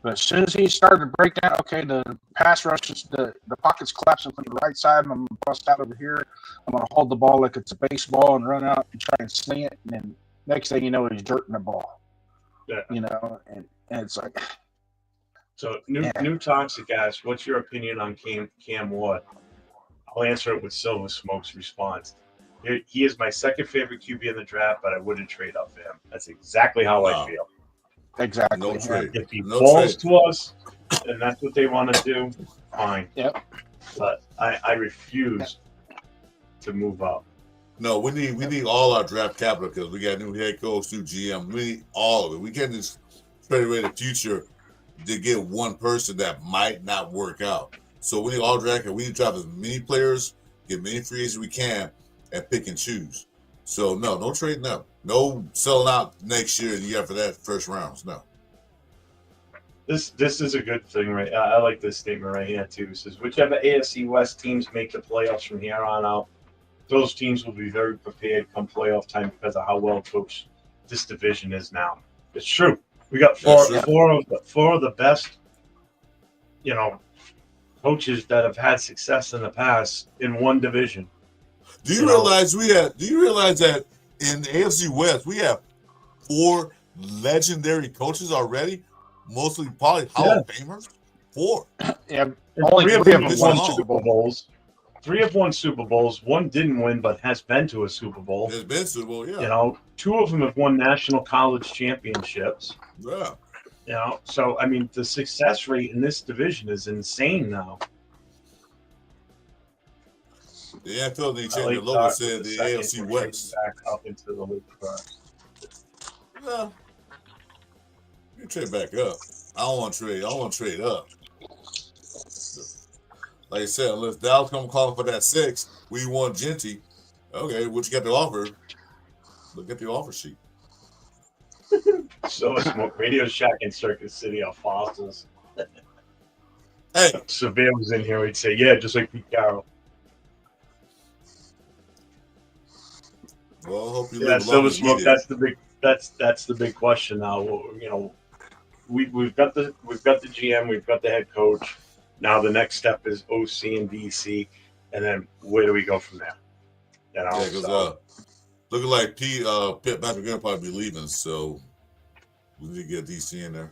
But as soon as he started to break down, okay, the pass rushes, the pocket's collapsing from the right side, and I'm going to bust out over here. I'm going to hold the ball like it's a baseball and run out and try and sling it. And then next thing you know, he's dirting the ball. Yeah. You know, and it's like. So, new toxic ass, what's your opinion on Cam Ward? I'll answer it with Silver Smoke's response. He is my second favorite QB in the draft, but I wouldn't trade up for him. That's exactly how I feel. Exactly. No trade. If he falls to us, and that's what they want to do, fine. Yep. But I refuse to move up. No, we need all our draft capital because we got new head coach, new GM. We need all of it. We can't just trade away the future to get one person that might not work out. So we need all draft capital. We need to draft as many players, get many free agents we can, and pick and choose. So no trading up. No selling out next year and the year after that, first rounds. No. This is a good thing, right? I like this statement right here too. It says whichever AFC West teams make the playoffs from here on out, those teams will be very prepared come playoff time because of how well coached this division is now. It's true. We got four of the best, coaches that have had success in the past in one division. Do you realize that in the AFC West we have 4 legendary coaches already? Mostly probably Hall of Famers. 4. Yeah, only 3 of them have won Super Bowls. 3 have won Super Bowls. 1 didn't win, but has been to a Super Bowl. Has been Super Bowl, yeah. 2 of them have won national college championships. Yeah. So I mean, the success rate in this division is insane now. The NFL they changed the logo said the AFC West. Back up into the league. Well, you trade back up. I don't want to trade. I want to trade up. Like I said, unless Dallas come calling for that 6, we want Genty. Okay, what you got to offer? Look at the offer sheet. So Smoke, Radio Shack in Circus City are fossils. Hey, Seville was in here. He'd say, "Yeah, just like Pete Carroll." Well, I hope you live Silver Smoke. That's the big. That's the big question now. We've got the GM, we've got the head coach. Now the next step is OC and DC, and then where do we go from there? Because looking like Pitt Patrick gonna probably be leaving, so we need to get DC in there.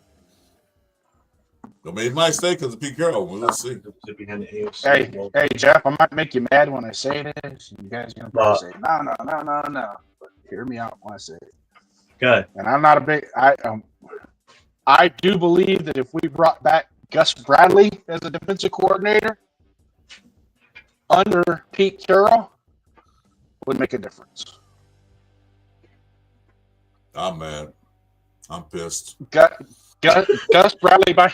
But maybe he might stay because of Pete Carroll. We'll see. Hey, Jeff, I might make you mad when I say this. You guys gonna probably say no. But hear me out when I say it. Good. And I'm not a big. I do believe that if we brought back Gus Bradley as a defensive coordinator under Pete Carroll, would make a difference. I'm mad. I'm pissed. Gus Bradley by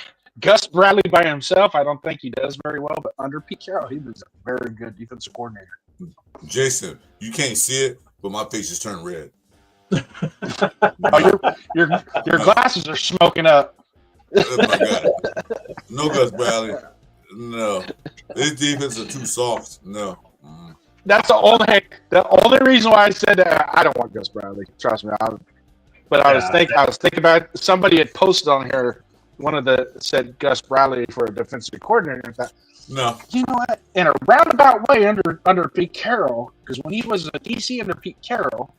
himself, I don't think he does very well. But under Pete Carroll, he was a very good defensive coordinator. Jason, you can't see it, but my face just turned red. Your glasses are smoking up. Oh my God. No Gus Bradley. No. His defense are too soft. No. That's the only reason why I said that. I don't want Gus Bradley. Trust me. But I was thinking about somebody had posted on here. Said Gus Bradley for a defensive coordinator. And I thought, No. you know what? In a roundabout way, under Pete Carroll, because when he was a DC under Pete Carroll,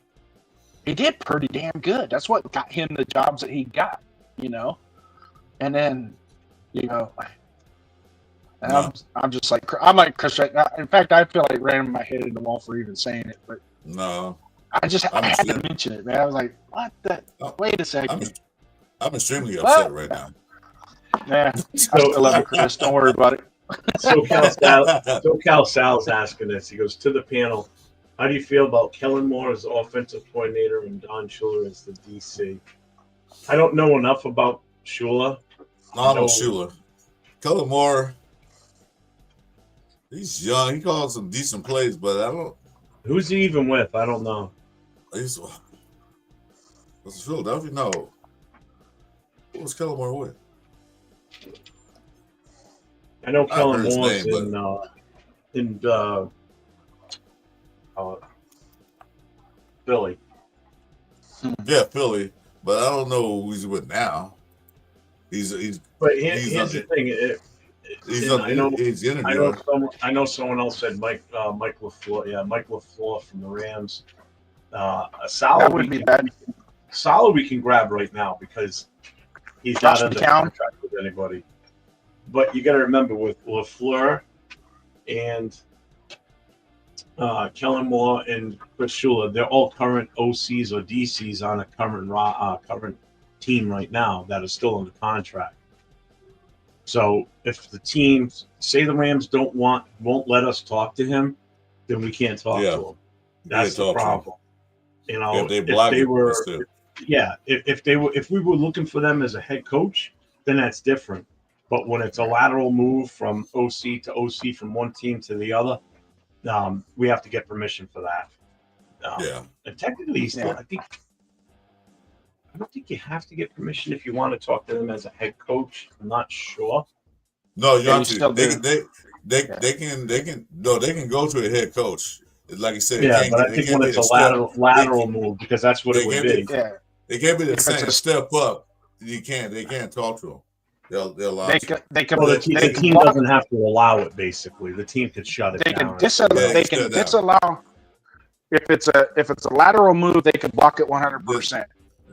he did pretty damn good. That's what got him the jobs that he got, And then, and No. I'm just like Chris right now. In fact, I feel like ran my head in the wall for even saying it, but no, I had to mention it, man. I was like, what the? Wait a second. I'm extremely upset right now. Yeah, I still love you, Chris. Don't worry about it. SoCal Sal's asking this. He goes, to the panel, how do you feel about Kellen Moore as offensive coordinator and Don Shula as the DC? I don't know enough about Shula. I know Shula. Kellen Moore, he's young. He calls some decent plays, but I don't. Who's he even with? I don't know. Was it Philadelphia? No. Who was Kellen Moore with? I know Kellen Moore's in Philly. Yeah, Philly, but I don't know who he's with now. Here's the thing. I know someone else said Mike LaFleur. Yeah, Mike LaFleur from the Rams. A solid we can grab right now because he's not under contract with anybody. But you got to remember with LaFleur and Kellen Moore and Chris Shula, they're all current OCs or DCs on a current team right now that are still under contract. So if the teams say the Rams won't let us talk to him, then we can't talk to him. That's the problem. If we were looking for them as a head coach, then that's different. But when it's a lateral move from OC to OC from one team to the other, we have to get permission for that. And technically, I don't think you have to get permission if you want to talk to them as a head coach. I'm not sure. No, you have to. They can go to a head coach. Like you said, but I think when it's a lateral move, because that's what it would be. They can't be the same step up. They can't talk to them. They'll allow the team doesn't have to allow it. Basically, the team could shut it down. They can disallow. If it's a lateral move, they can block it 100%.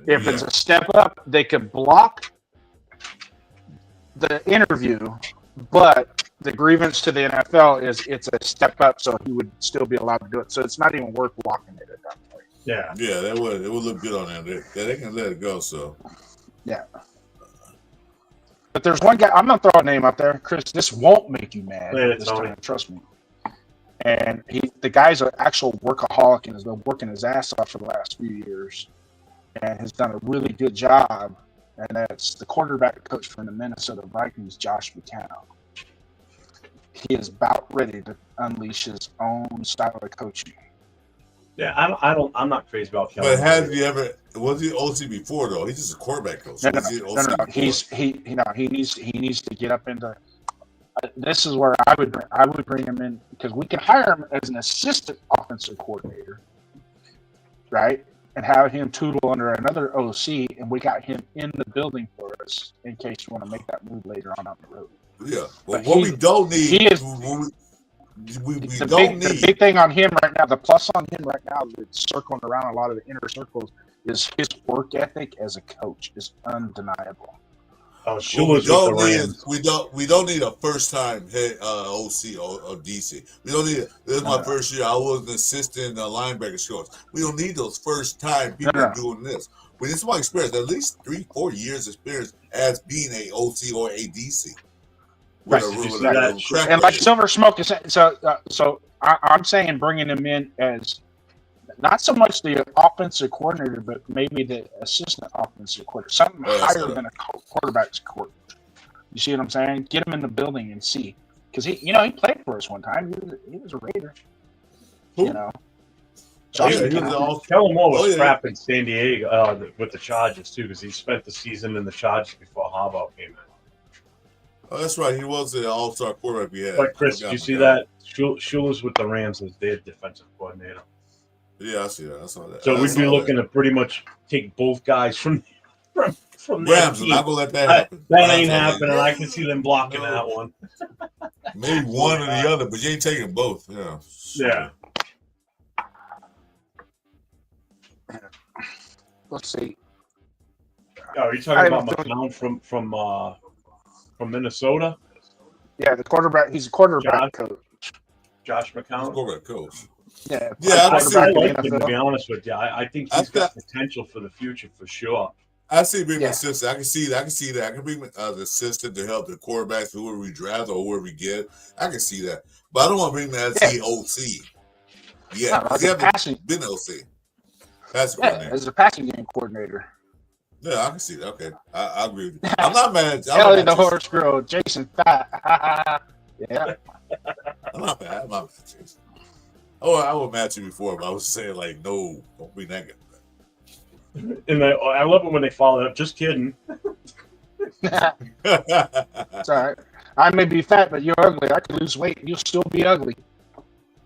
If it's a step up, they can block the interview, but the grievance to the NFL is it's a step up, so he would still be allowed to do it. So it's not even worth blocking it at that point. Yeah, it would look good on them. They can let it go. So yeah. But there's one guy, I'm going to throw a name out there. Chris, this won't make you mad this time, trust me. And the guy's an actual workaholic and has been working his ass off for the last few years and has done a really good job. And that's the quarterback coach for the Minnesota Vikings, Josh McCown. He is about ready to unleash his own style of coaching. Yeah, I'm not crazy about Kellen. But was he OC before though? He's just a quarterback coach. No. He needs to get up into. This is where I would bring him in because we can hire him as an assistant offensive coordinator, right? And have him tootle under another OC, and we got him in the building for us in case we want to make that move later on down the road. Yeah, but what we don't need. The big thing on him right now, the plus on him right now, that's circling around a lot of the inner circles, is his work ethic as a coach is undeniable. We don't need a first time head OC or DC. We don't need it. This is my first year. I was an assistant linebacker coach. We don't need those first time people doing this. But this is my experience. At least 3-4 years experience as being a OC or a DC. And like Silver Smoke is so I'm saying bringing him in as not so much the offensive coordinator, but maybe the assistant offensive coordinator, something higher than a quarterback's coach. You see what I'm saying? Get him in the building and see, because he played for us one time. He was a Raider. Kellen Moore was crap in San Diego with the Chargers too, because he spent the season in the Chargers before Harbaugh came in. Oh, that's right. He was the all-star quarterback we had. But Chris, did you see that? Shula's with the Rams as their defensive coordinator. Yeah, I see that. I saw that. So we'd be looking to pretty much take both guys from that Rams, team. and not gonna let that happen. That Rams ain't are happening. like, I can see them blocking that one. Maybe one or the other, but you ain't taking both. Yeah. Yeah. Let's see. Oh, are you talking about McCown from Minnesota? Yeah, the quarterback. He's a quarterback coach. Josh McCown. Quarterback coach. Yeah, I like him, to be honest with you. I think he's got potential for the future for sure. I see bring an assistant. I can see that. I can bring the assistant to help the quarterbacks, whoever we draft or whoever we get. I can see that, but I don't want to bring him as the OC. Yeah, because he hasn't been OC. As a passing game coordinator. Yeah, I can see that. Okay, I agree with you. I'm not mad. Ellie the horse girl, Jason Fat. Yeah, I'm not mad. I'm not mad, Jason. Oh, I was mad at you before, but I was saying like, no, don't bring that guy back. And I love it when they follow up. Just kidding. It's all right. I may be fat, but you're ugly. I can lose weight and you'll still be ugly.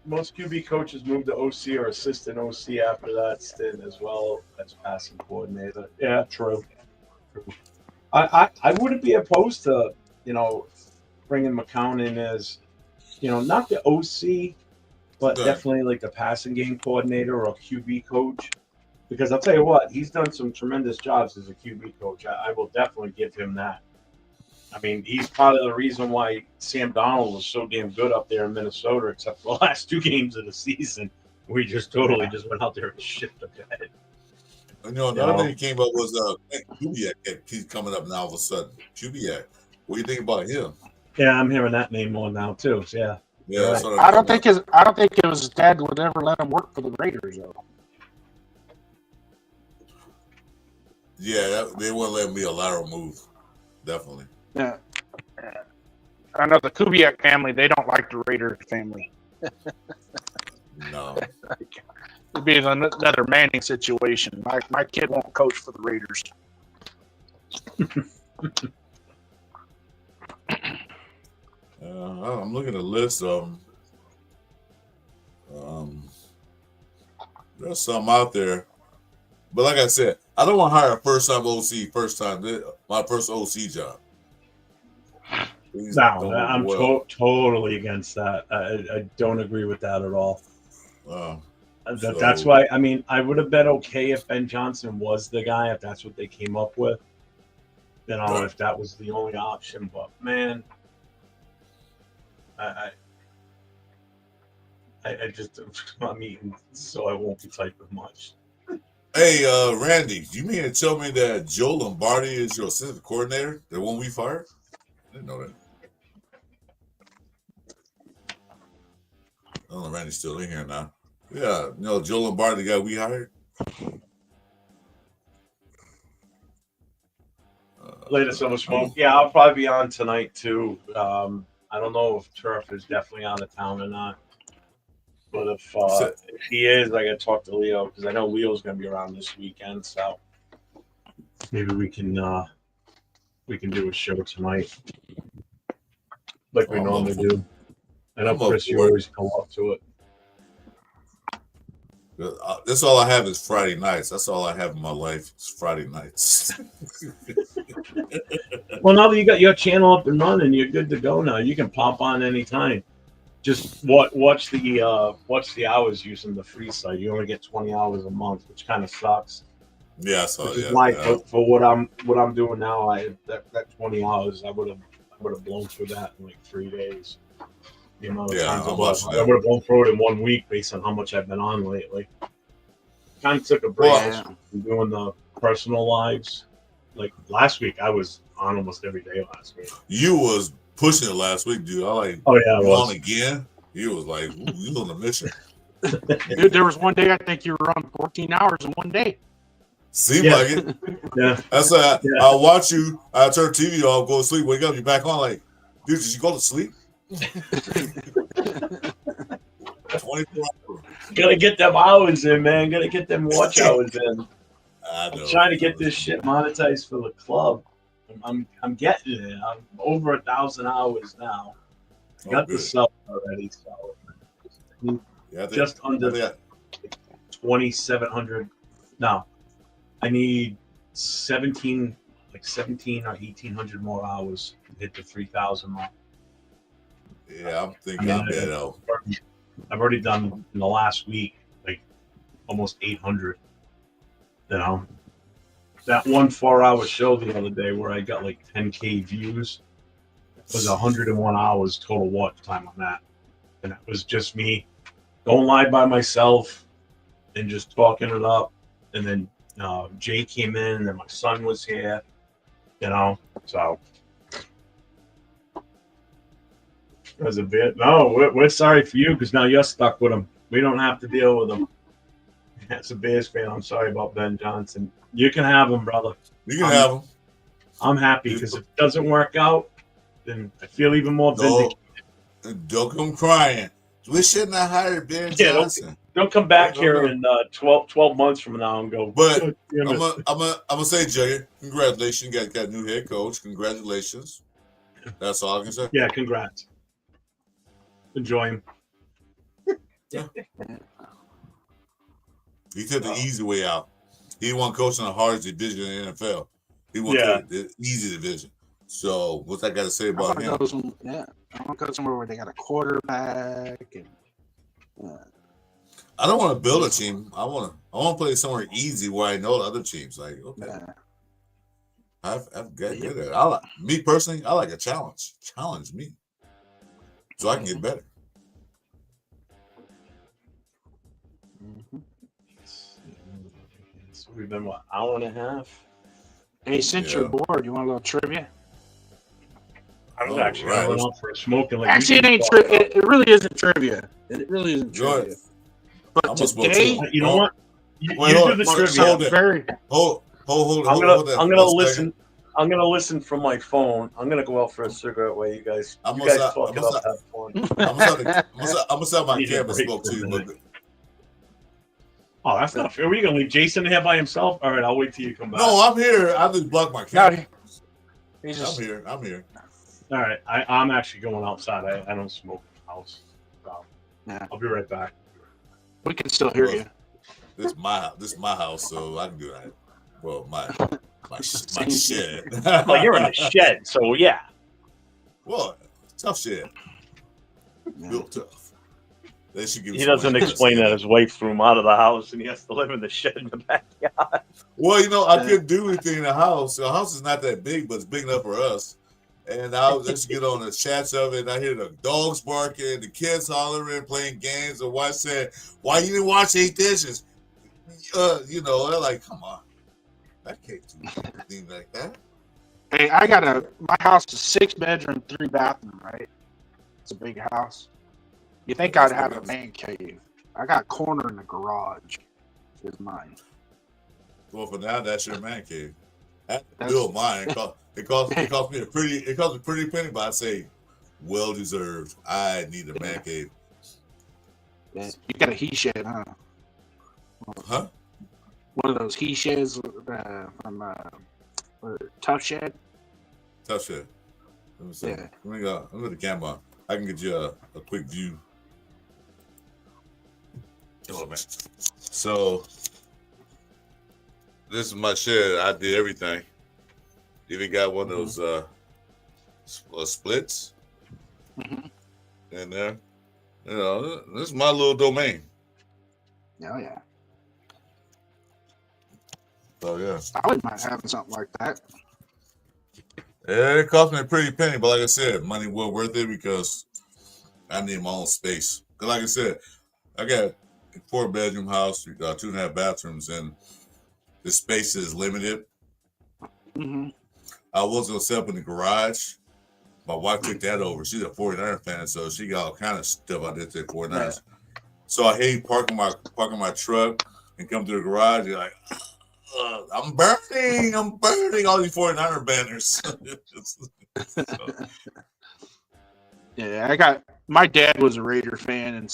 Most QB coaches move to OC or assistant OC after that stint as well as passing coordinator. Yeah, true. I wouldn't be opposed to, bringing McCown in as, not the OC, but definitely like the passing game coordinator or a QB coach. Because I'll tell you what, he's done some tremendous jobs as a QB coach. I will definitely give him that. I mean, he's part of the reason why Sam Darnold was so damn good up there in Minnesota, except for the last 2 games of the season. We just totally just went out there and shit the bed. Another thing that came up was Kubiak. He's coming up now all of a sudden. Kubiak. What do you think about him? Yeah, I'm hearing that name more now too. So yeah. Yeah. Right. I don't think his dad would ever let him work for the Raiders though. Yeah, they wouldn't let me a lateral move. Definitely. Yeah. I know the Kubiak family, they don't like the Raiders family. No. It'd be another Manning situation. My kid won't coach for the Raiders. I'm looking at the list of them. There's some out there. But like I said, I don't want to hire a first-time OC, my first OC job. No, I'm totally against that. I don't agree with that at all. That's why, I mean, I would have been okay if Ben Johnson was the guy, if that's what they came up with. If that was the only option. But, man, I just, I'm eating, so I won't be typing much. Hey, Randy, you mean to tell me that Joe Lombardi is your assistant coordinator, the one we fired? I didn't know that. I don't know, Randy's still in here now. Yeah, Joe Lombardi, the guy we hired. Later Silver Smoke. Yeah, I'll probably be on tonight too. I don't know if Turf is definitely out of town or not. But if he is, I got to talk to Leo because I know Leo's going to be around this weekend. So maybe we can do a show tonight like we normally do. I know Chris, you always come up to it. That's all I have is Friday nights. That's all I have in my life is Friday nights. Well, now that you got your channel up and running, you're good to go now. You can pop on anytime. Just watch the hours using the free site. You only get 20 hours a month, which kind of sucks. Yeah, I saw it. Why for what I'm doing now, that 20 hours I would have blown through that in like 3 days. The amount of times I would have blown through it in 1 week based on how much I've been on lately. Kind of took a break from doing the personal lives. Like last week, I was on almost every day last week. You was pushing it last week, dude. I on again. He was like, you on a mission. Dude, there was one day I think you were on 14 hours in one day. Seemed like it. Yeah. That's I'll watch you. I turn TV off, go to sleep, wake up, you're back on. Like, dude, did you go to sleep? 24 hours. Gotta get them hours in, man. Gotta get them watch hours in. I know. I'm trying to get this shit monetized for the club. I'm getting it. I'm over 1,000 hours now. Got the sub already, so just under 2,700. No, I need 17 or 1,800 more hours to hit the 3,000 mark. Yeah, I'm thinking I'm dead out. I've already done in the last week like almost 800. You know, that 1 4-hour show the other day where I got like 10K views was 101 hours total watch time on that, and that was just me going live by myself and just talking it up. And then Jay came in, and then my son was here. You know, so it was a bit. No, we're sorry for you because now you're stuck with him. We don't have to deal with him. As a Bears fan, I'm sorry about Ben Johnson. You can have him, brother. You can have him. I'm happy because if it doesn't work out, then I feel even more vindicated. Don't come crying. We shouldn't have hired Ben Johnson. Don't come back here in 12 months from now and go. But I'm gonna say, Jay, congratulations. You guys got a new head coach. Congratulations. That's all I can say. Yeah, congrats. Enjoy him. Yeah. He took the easy way out. He didn't want to coach in the hardest division in the NFL. He wanted the easy division. So what's I got to say about him? I want to go somewhere where they got a quarterback. And, I don't want to build a team. I want to play somewhere easy where I know the other teams. Like, okay, I've got good at it. Me personally, I like a challenge. Challenge me so I can get better. So we've been hour and a half. Hey, since you're bored, you want a little trivia? I was actually going out for a smoke and actually, it ain't trivia. It really isn't trivia. It really isn't trivia. But today, you know what? You do the trivia. Hold. I'm gonna listen. I'm gonna listen from my phone. I'm gonna go out for a cigarette while you guys talk it up. Have fun. I'm gonna set my camera smoke too. Oh, that's not fair. Are you gonna leave Jason here by himself? All right, I'll wait till you come back. No, I'm here. I just blocked my camera. I'm here. All right, I'm actually going outside. I don't smoke in the house. So I'll be right back. We can still hear you. This is my house, so I can do that. Well, my shed. Well, you're in a shed, so yeah. Well, tough shed. Built tough. He doesn't explain that his wife threw him out of the house and he has to live in the shed in the backyard. Well, I couldn't do anything in the house. The house is not that big, but it's big enough for us. And I was just get on the chats of it, and I hear the dogs barking, the kids hollering, playing games. And wife said, "Why you didn't wash 8 dishes?" They're like, "Come on, I can't do anything like that." Hey, my house is 6 bedroom, 3 bathroom, right? It's a big house. You think I'd have a man cave? I got a corner in the garage. Is mine. Well, for now, that's your man cave. That's build mine. It cost me a pretty penny, but I say, well deserved. I need a man cave. You got a he shed, huh? Huh? One of those he sheds from Tough Shed. Tough Shed. Let me see. Yeah. Let me go to the camera. I can get you a quick view. Oh man. So this is my shed. I did everything. Even got one of those splits in there. This is my little domain. Oh yeah. So yeah. I wouldn't mind having something like that. Yeah, it cost me a pretty penny, but like I said, money well worth it because I need my own space. Because like I said, I got a 4-bedroom house, 2.5 bathrooms, and the space is limited. Mm-hmm. I was gonna set up in the garage. My wife took that over. She's a 49er fan, so she got all kind of stuff out there to the 49ers. Yeah. So I hate parking my truck and come to the garage. You're like, I'm burning all these 49er banners. Yeah, my dad was a Raider fan, and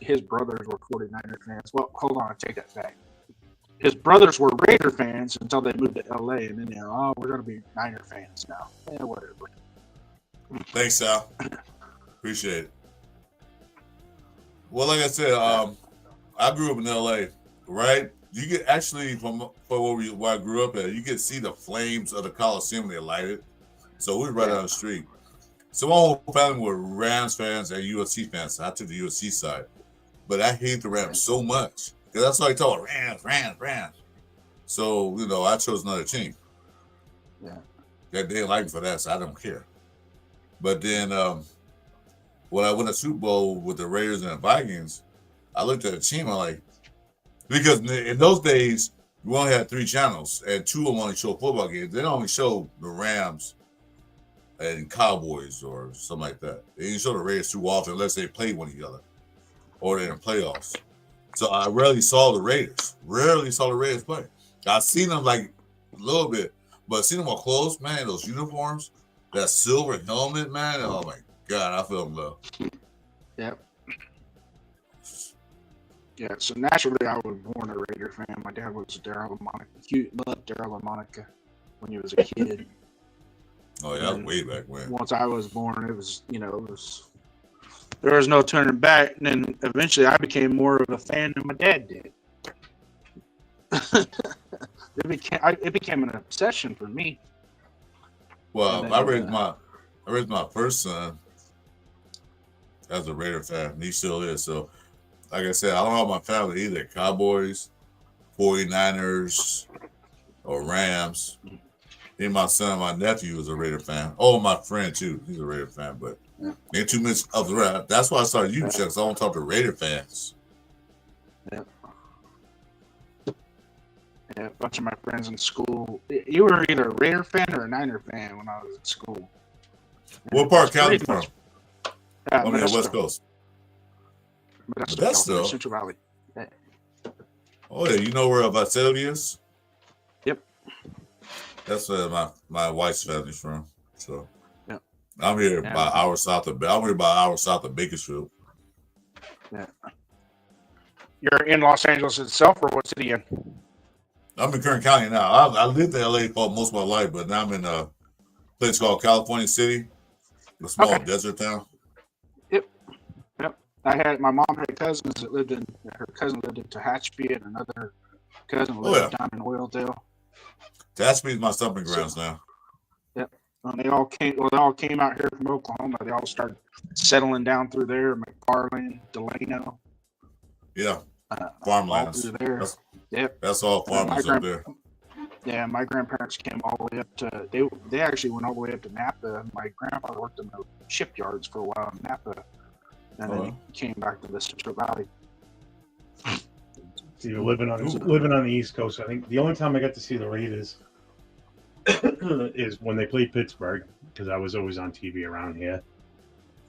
his brothers were 49er fans. Well, hold on, I take that back. His brothers were Raider fans until they moved to LA, and then we're going to be Niner fans now. Yeah, whatever. Thanks, Sal. Appreciate it. Well, like I said, I grew up in LA, right? You get actually from where I grew up at, you could see the flames of the Coliseum they lighted. So we're right down the street. So my whole family were Rams fans and UFC fans. So I took the UFC side, but I hate the Rams so much because that's all I told Rams. So I chose another team. Yeah, They didn't like me for that, so I don't care. But then when I won a Super Bowl with the Raiders and the Vikings, I looked at the team. I'm like, because in those days we only had 3 channels and 2 of them only show football games. They don't only show the Rams and Cowboys or something like that. They didn't show the Raiders too often unless they played one together or they're in playoffs. So I rarely saw the Raiders. Play. I've seen them like a little bit, but seeing them up close, man, those uniforms, that silver helmet, man, oh my God, I fell in love. Yep. Yeah, so naturally I was born a Raider fan. My dad was Daryl Monica. He loved Daryl Monica when he was a kid. Oh yeah, way back when. Once I was born, it was there was no turning back. And then eventually I became more of a fan than my dad did. It became an obsession for me. Well, then, I raised my first son as a Raider fan, and he still is. So, like I said, I don't know my family either. Cowboys, 49ers, or Rams. And my son, my nephew is a Raider fan. Oh, my friend too. He's a Raider fan, but ain't too much of the rest. That's why I started YouTube because I want to talk to Raider fans. Yeah. Yeah, a bunch of my friends in school. You were either a Raider fan or a Niner fan when I was in school. What part of Cali from? On the West Coast. Modesto, Central Valley. Yeah. Oh yeah, you know where Visalia is? Yep. That's where my wife's family's from. So yeah. I'm here about an hour south of Bakersfield. Yeah. You're in Los Angeles itself, or what city in? I'm in Kern County now. I lived in LA for most of my life, but now I'm in a place called California City, a small desert town. Yep. My mom had cousins that lived in. Her cousin lived in Tehachapi, and another cousin lived down in Oildale. Tehachapi is my stomping grounds now. Yep. And they all came out here from Oklahoma. They all started settling down through there, McFarland, Delano. Yeah. Farmlands. That's all farmlands up there. Yeah, my grandparents came all the way up to. They actually went all the way up to Napa. My grandfather worked in the shipyards for a while in Napa, and then he came back to the Central Valley. So you're living on the East Coast. I think the only time I got to see the Raiders is when they played Pittsburgh, because I was always on TV around here,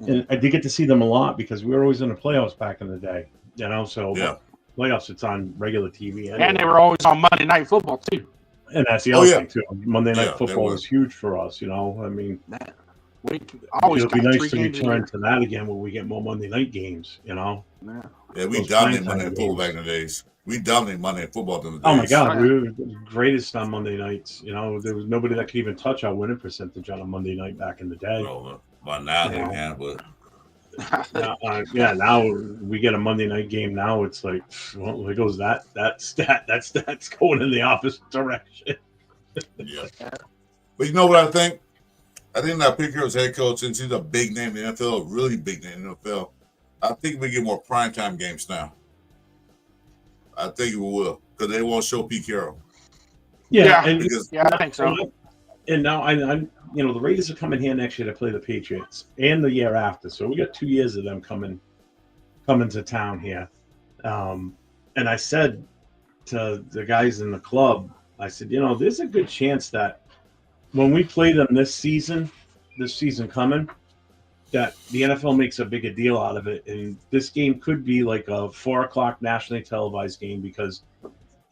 and I did get to see them a lot because we were always in the playoffs back in the day. So playoffs, it's on regular TV. Anyway. And they were always on Monday Night Football, too. And that's the other thing, too. Monday Night Football was huge for us, I mean, it'll be nice to return to that again where we get more Monday night games, Yeah, we dominated Monday Night Football back in the days. We dominated Monday Night Football in the days. Oh, my God. We were the greatest on Monday nights. There was nobody that could even touch our winning percentage on a Monday night back in the day. By now they can, but... now we get a Monday night game. Now it's like, well, there goes that stat. That's going in the opposite direction. Yeah, but you know what I think? I think that Pete Carroll's head coach, since he's a big name in the NFL, a really big name in the NFL, I think we get more primetime games now. I think we will because they won't show Pete Carroll. I think so. And now I'm the Raiders are coming here next year to play the Patriots and the year after. So we got 2 years of them coming to town here. And I said to the guys in the club, I said, there's a good chance that when we play them this season coming, that the NFL makes a bigger deal out of it. And this game could be like a 4:00 nationally televised game because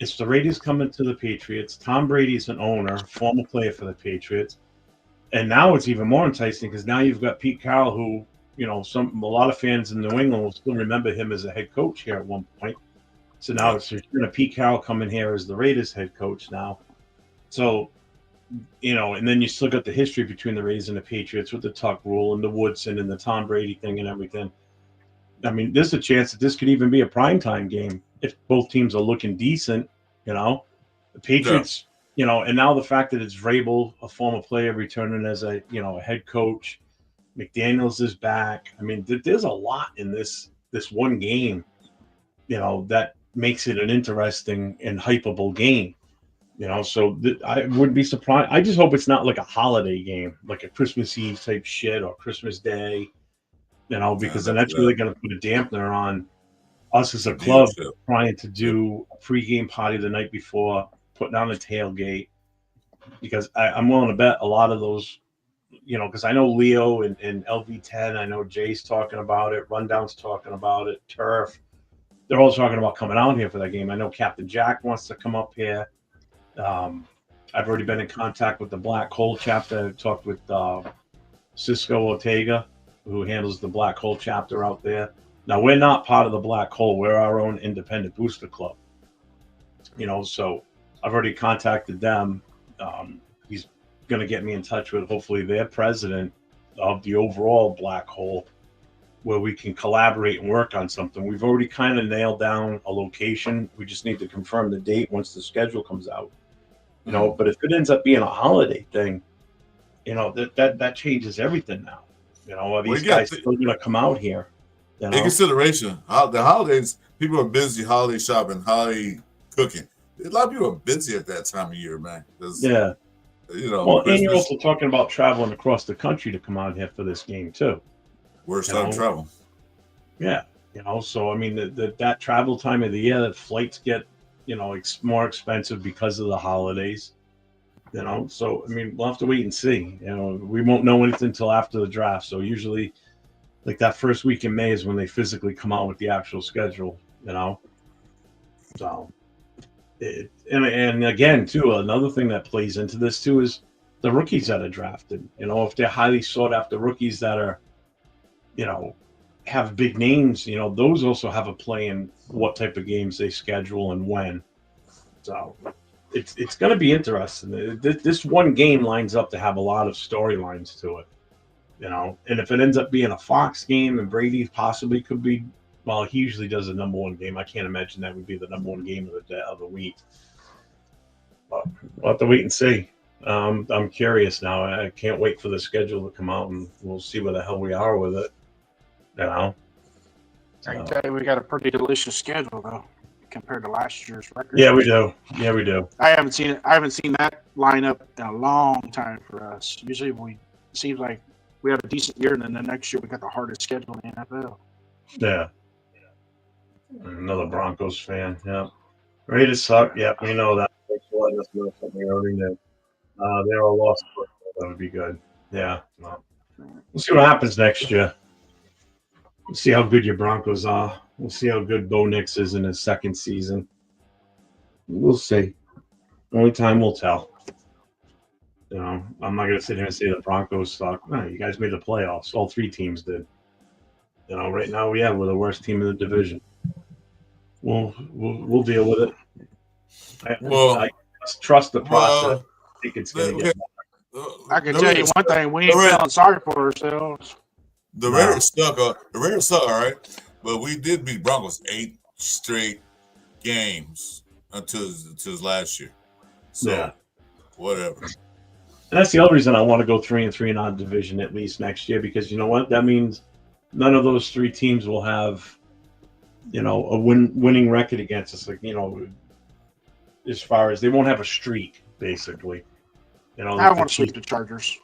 it's the Raiders coming to the Patriots. Tom Brady's an owner, former player for the Patriots. And now it's even more enticing because now you've got Pete Carroll, who, a lot of fans in New England will still remember him as a head coach here at one point. So now it's Pete Carroll coming here as the Raiders head coach now. So, and then you still got the history between the Raiders and the Patriots with the Tuck rule and the Woodson and the Tom Brady thing and everything. I mean, there's a chance that this could even be a primetime game if both teams are looking decent. The Patriots, and now the fact that it's Vrabel, a former player, returning as a head coach. McDaniels is back. I mean, there's a lot in this one game, that makes it an interesting and hypeable game. So I wouldn't be surprised. I just hope it's not like a holiday game, like a Christmas Eve type shit or Christmas Day, because then that's really going to put a dampener on us as a club trying to do a pregame party the night before, putting on a tailgate, because I'm willing to bet a lot of those, because I know Leo and LV10, I know Jay's talking about it, Rundown's talking about it, Turf, they're all talking about coming out here for that game. I know Captain Jack wants to come up here. I've already been in contact with the Black Hole chapter. I talked with Cisco Ortega, who handles the Black Hole chapter out there. Now, we're not part of the Black Hole. We're our own independent booster club. So I've already contacted them. He's going to get me in touch with, hopefully, their president of the overall Black Hole, where we can collaborate and work on something. We've already kind of nailed down a location. We just need to confirm the date once the schedule comes out. But if it ends up being a holiday thing, that changes everything now. Are these guys still going to come out here? In consideration, the holidays, people are busy holiday shopping, holiday cooking. A lot of people are busy at that time of year, man. Yeah. Well, and you're also talking about traveling across the country to come out here for this game, too. Worst time to travel. Yeah. So, I mean, that travel time of the year, that flights get, more expensive because of the holidays. So, I mean, we'll have to wait and see. We won't know anything until after the draft. So usually, like that first week in May is when they physically come out with the actual schedule, So, and again, too, another thing that plays into this, too, is the rookies that are drafted. If they're highly sought after rookies that are, have big names, those also have a play in what type of games they schedule and when. So it's going to be interesting. This one game lines up to have a lot of storylines to it, and if it ends up being a Fox game and Brady possibly could be, well, he usually does the number one game. I can't imagine that would be the number one game of the week. But we'll have to wait and see. I'm curious now. I can't wait for the schedule to come out, and we'll see where the hell we are with it. I can tell you, we got a pretty delicious schedule though, compared to last year's record. Yeah, we do. I haven't seen it. I haven't seen that lineup in a long time for us. Usually, it seems like we have a decent year, and then the next year we got the hardest schedule in the NFL. Yeah. Another Broncos fan. Yeah. Ready to suck. Yeah, we know that. Thanks for letting us know something we already knew. They're a lost. That would be good. Yeah. Well, we'll see what happens next year. We'll see how good your Broncos are. We'll see how good Bo Nix is in his second season. We'll see. Only time will tell. I'm not going to sit here and say the Broncos suck. No, you guys made the playoffs. All three teams did. Right now we're the worst team in the division. We'll deal with it. I trust the process. I think it's going to get better. I can tell you one thing: we ain't feeling sorry for ourselves. The Raiders suck. All right, but we did beat Broncos 8 straight games until last year. So whatever. And that's the other reason I want to go 3-3 in our division at least next year, because you know what? That means none of those three teams will have, a winning record against us. Like, as far as they won't have a streak, basically. I want to sweep the Chargers.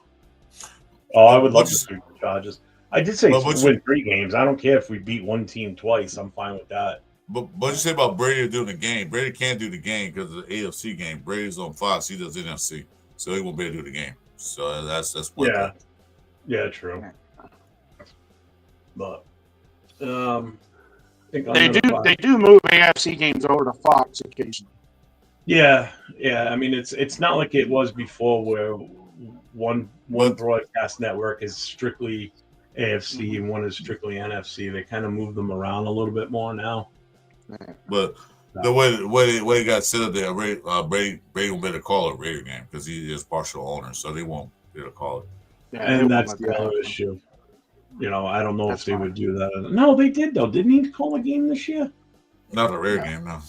Oh, I would love to sweep the Chargers. I did say win 3 games. I don't care if we beat one team twice. I'm fine with that. But what you say about Brady doing the game? Brady can't do the game because of the AFC game. Brady's on Fox. He does NFC, so he won't be able to do the game. So that's one thing. Yeah, true. But they do move AFC games over to Fox occasionally. Yeah. I mean, it's not like it was before, where one broadcast network is strictly AFC and one is strictly NFC. They kind of move them around a little bit more now. But the way it got set up there, Brady will better call a Raider game because he is partial owner, so they won't be able to call it. Yeah, and that's the other issue. I don't know That's if they fine. would do that. No, they did though. Didn't he call a game this year? Not a rare No. game, no.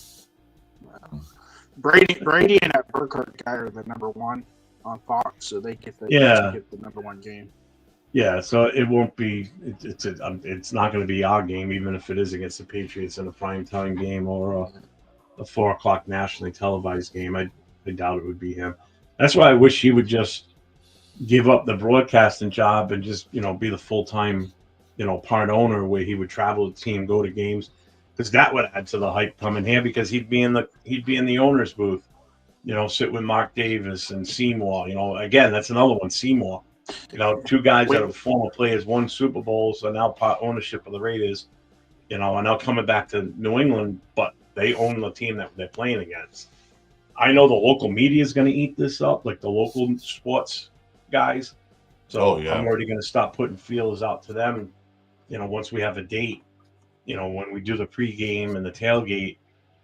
Brady and that Burkhardt guy are the number one on Fox, so they get the number one game. Yeah, so it won't be. It's not going to be our game, even if it is against the Patriots in a primetime game or a 4:00 nationally televised game. I doubt it would be him. That's why I wish he would just give up the broadcasting job and just be the full-time part owner, where he would travel the team, go to games, because that would add to the hype coming here, because he'd be in the owner's booth, sit with Mark Davis and Seymour. Again, that's another one, Seymour. Two guys that are former players, won Super Bowls, are now part ownership of the Raiders, and now coming back to New England, but they own the team that they're playing against. I know the local media is going to eat this up, like the local sports guys. So I'm already going to stop putting feelers out to them. Once we have a date, when we do the pregame and the tailgate,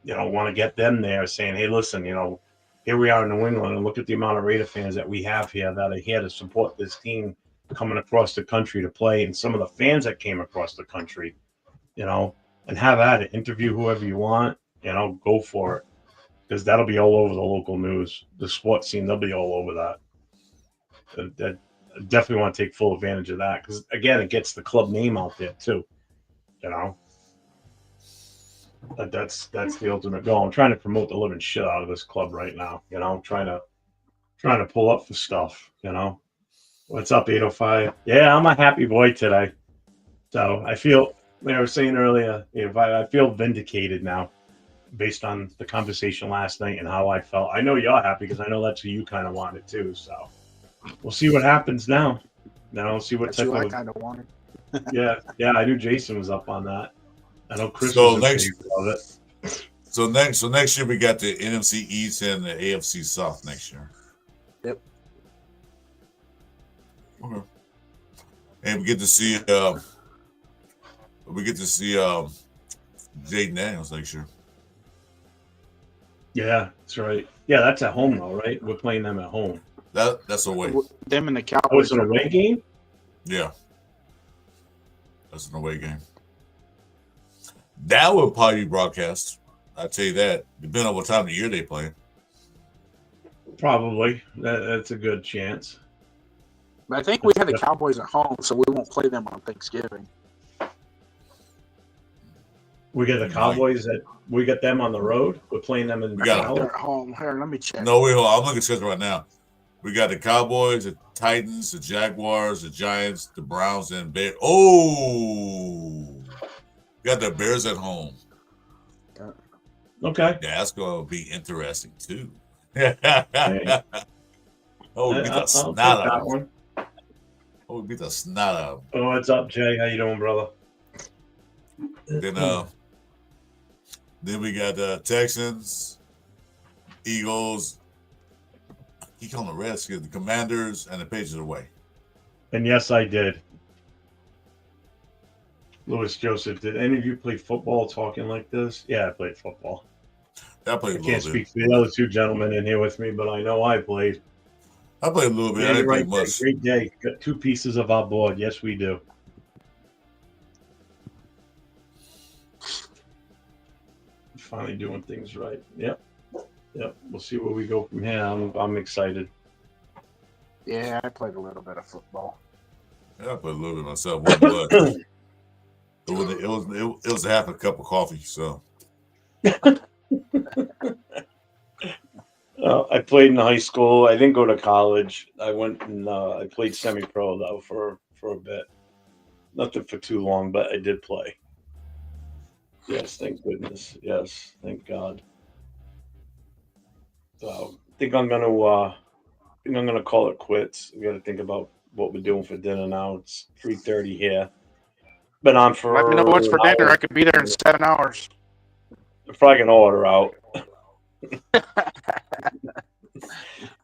want to get them there saying, hey, listen, here we are in New England, and look at the amount of Raider fans that we have here that are here to support this team coming across the country to play, and some of the fans that came across the country, and have at it. Interview whoever you want, go for it, because that'll be all over the local news. The sports scene, they'll be all over that. I definitely want to take full advantage of that, because, again, it gets the club name out there, too. That's the ultimate goal. I'm trying to promote the living shit out of this club right now. I'm trying to pull up for stuff. What's up, 805? Yeah, I'm a happy boy today. So I feel, like I was saying earlier, I feel vindicated now, based on the conversation last night and how I felt. I know you're happy, because I know that's who you kind of wanted too. So we'll see what happens now. See what type of. I kind of wanted. yeah, I knew Jason was up on that. I know Chris So was in favor of it. So next year we got the NFC East and the AFC South next year. Yep. Okay. And we get to see Jaden Daniels next year. Yeah, that's right. Yeah, that's at home though, right? We're playing them at home. That's away. Them and the Oh, Cowboys. it's an away game? Yeah. That's an away game. That will probably be broadcast. I'll tell you that. Depending on what time of the year they play. Probably. That's a good chance. But I think we have the Cowboys at home, so we won't play them on Thanksgiving. We get the Cowboys we get them on the road. We're playing them in They're at home. Here, let me check. No, wait, hold on. I'm looking at schedule right now. We got the Cowboys, the Titans, the Jaguars, the Giants, the Browns, and Bears. Oh, we got the Bears at home. Okay. Yeah, that's going to be interesting too. Hey. Oh, we beat the snot out of them. Oh, we beat the snot out of them. Oh, what's up, Jay? How you doing, brother? Then we got the Texans, Eagles. He called the Redskins, the Commanders, and the Patriots away. And yes, I did. Louis Joseph, did any of you play football talking like this? Yeah, I played football. I played a little bit. Can't speak for the other two gentlemen in here with me, but I know I played. I played a little bit. I didn't play much. Great day. Got 2 pieces of our board. Yes, we do. Finally doing things right. Yep. We'll see where we go from here. I'm excited. Yeah, I played a little bit of football. Yeah, I played a little bit myself. But it was half a cup of coffee. So. I played in high school. I didn't go to college. I went and I played semi-pro though for a bit. Nothing for too long, but I did play. Yes, thank goodness. Yes, thank God. So I think I'm gonna call it quits. We got to think about what we're doing for dinner now. It's 3:30 here. Been on for. Let me know what's for dinner. I could be there in 7 hours. I'm probably gonna order out.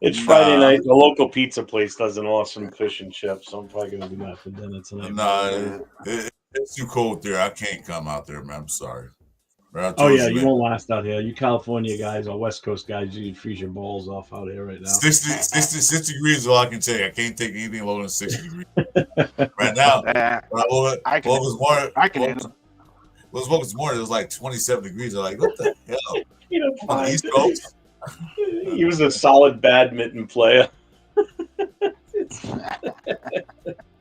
It's Friday night. The local pizza place does an awesome fish and chips, so I'm probably gonna do that for dinner tonight. Nah, it's too cold there. I can't come out there, man. I'm sorry. Oh yeah, you won't last out here. You California guys or West Coast guys, you freeze your balls off out here right now. 60 degrees is all I can take. I can't take anything lower than 60 degrees. Right now, I can was this morning, it was like 27 degrees. I'm like, what the hell? On the East Coast? He was a solid badminton player.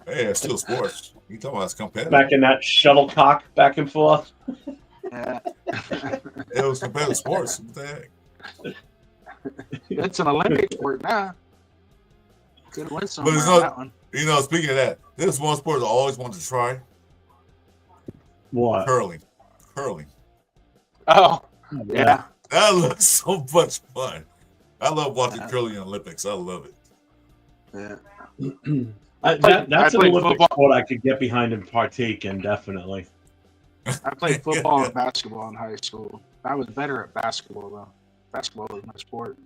Hey, it's still sports. You talking about it's competitive. Back in that shuttlecock back and forth. It was competitive sports. What the heck? It's an Olympic sport now. Could win some on that one. Speaking of that, this is one sport I always wanted to try. What? Curling. Oh, yeah. That looks so much fun. I love watching curling in the Olympics. I love it. Yeah. That's an Olympic sport I could get behind and partake in, definitely. I played football and basketball in high school. I was better at basketball, though. Basketball was my sport.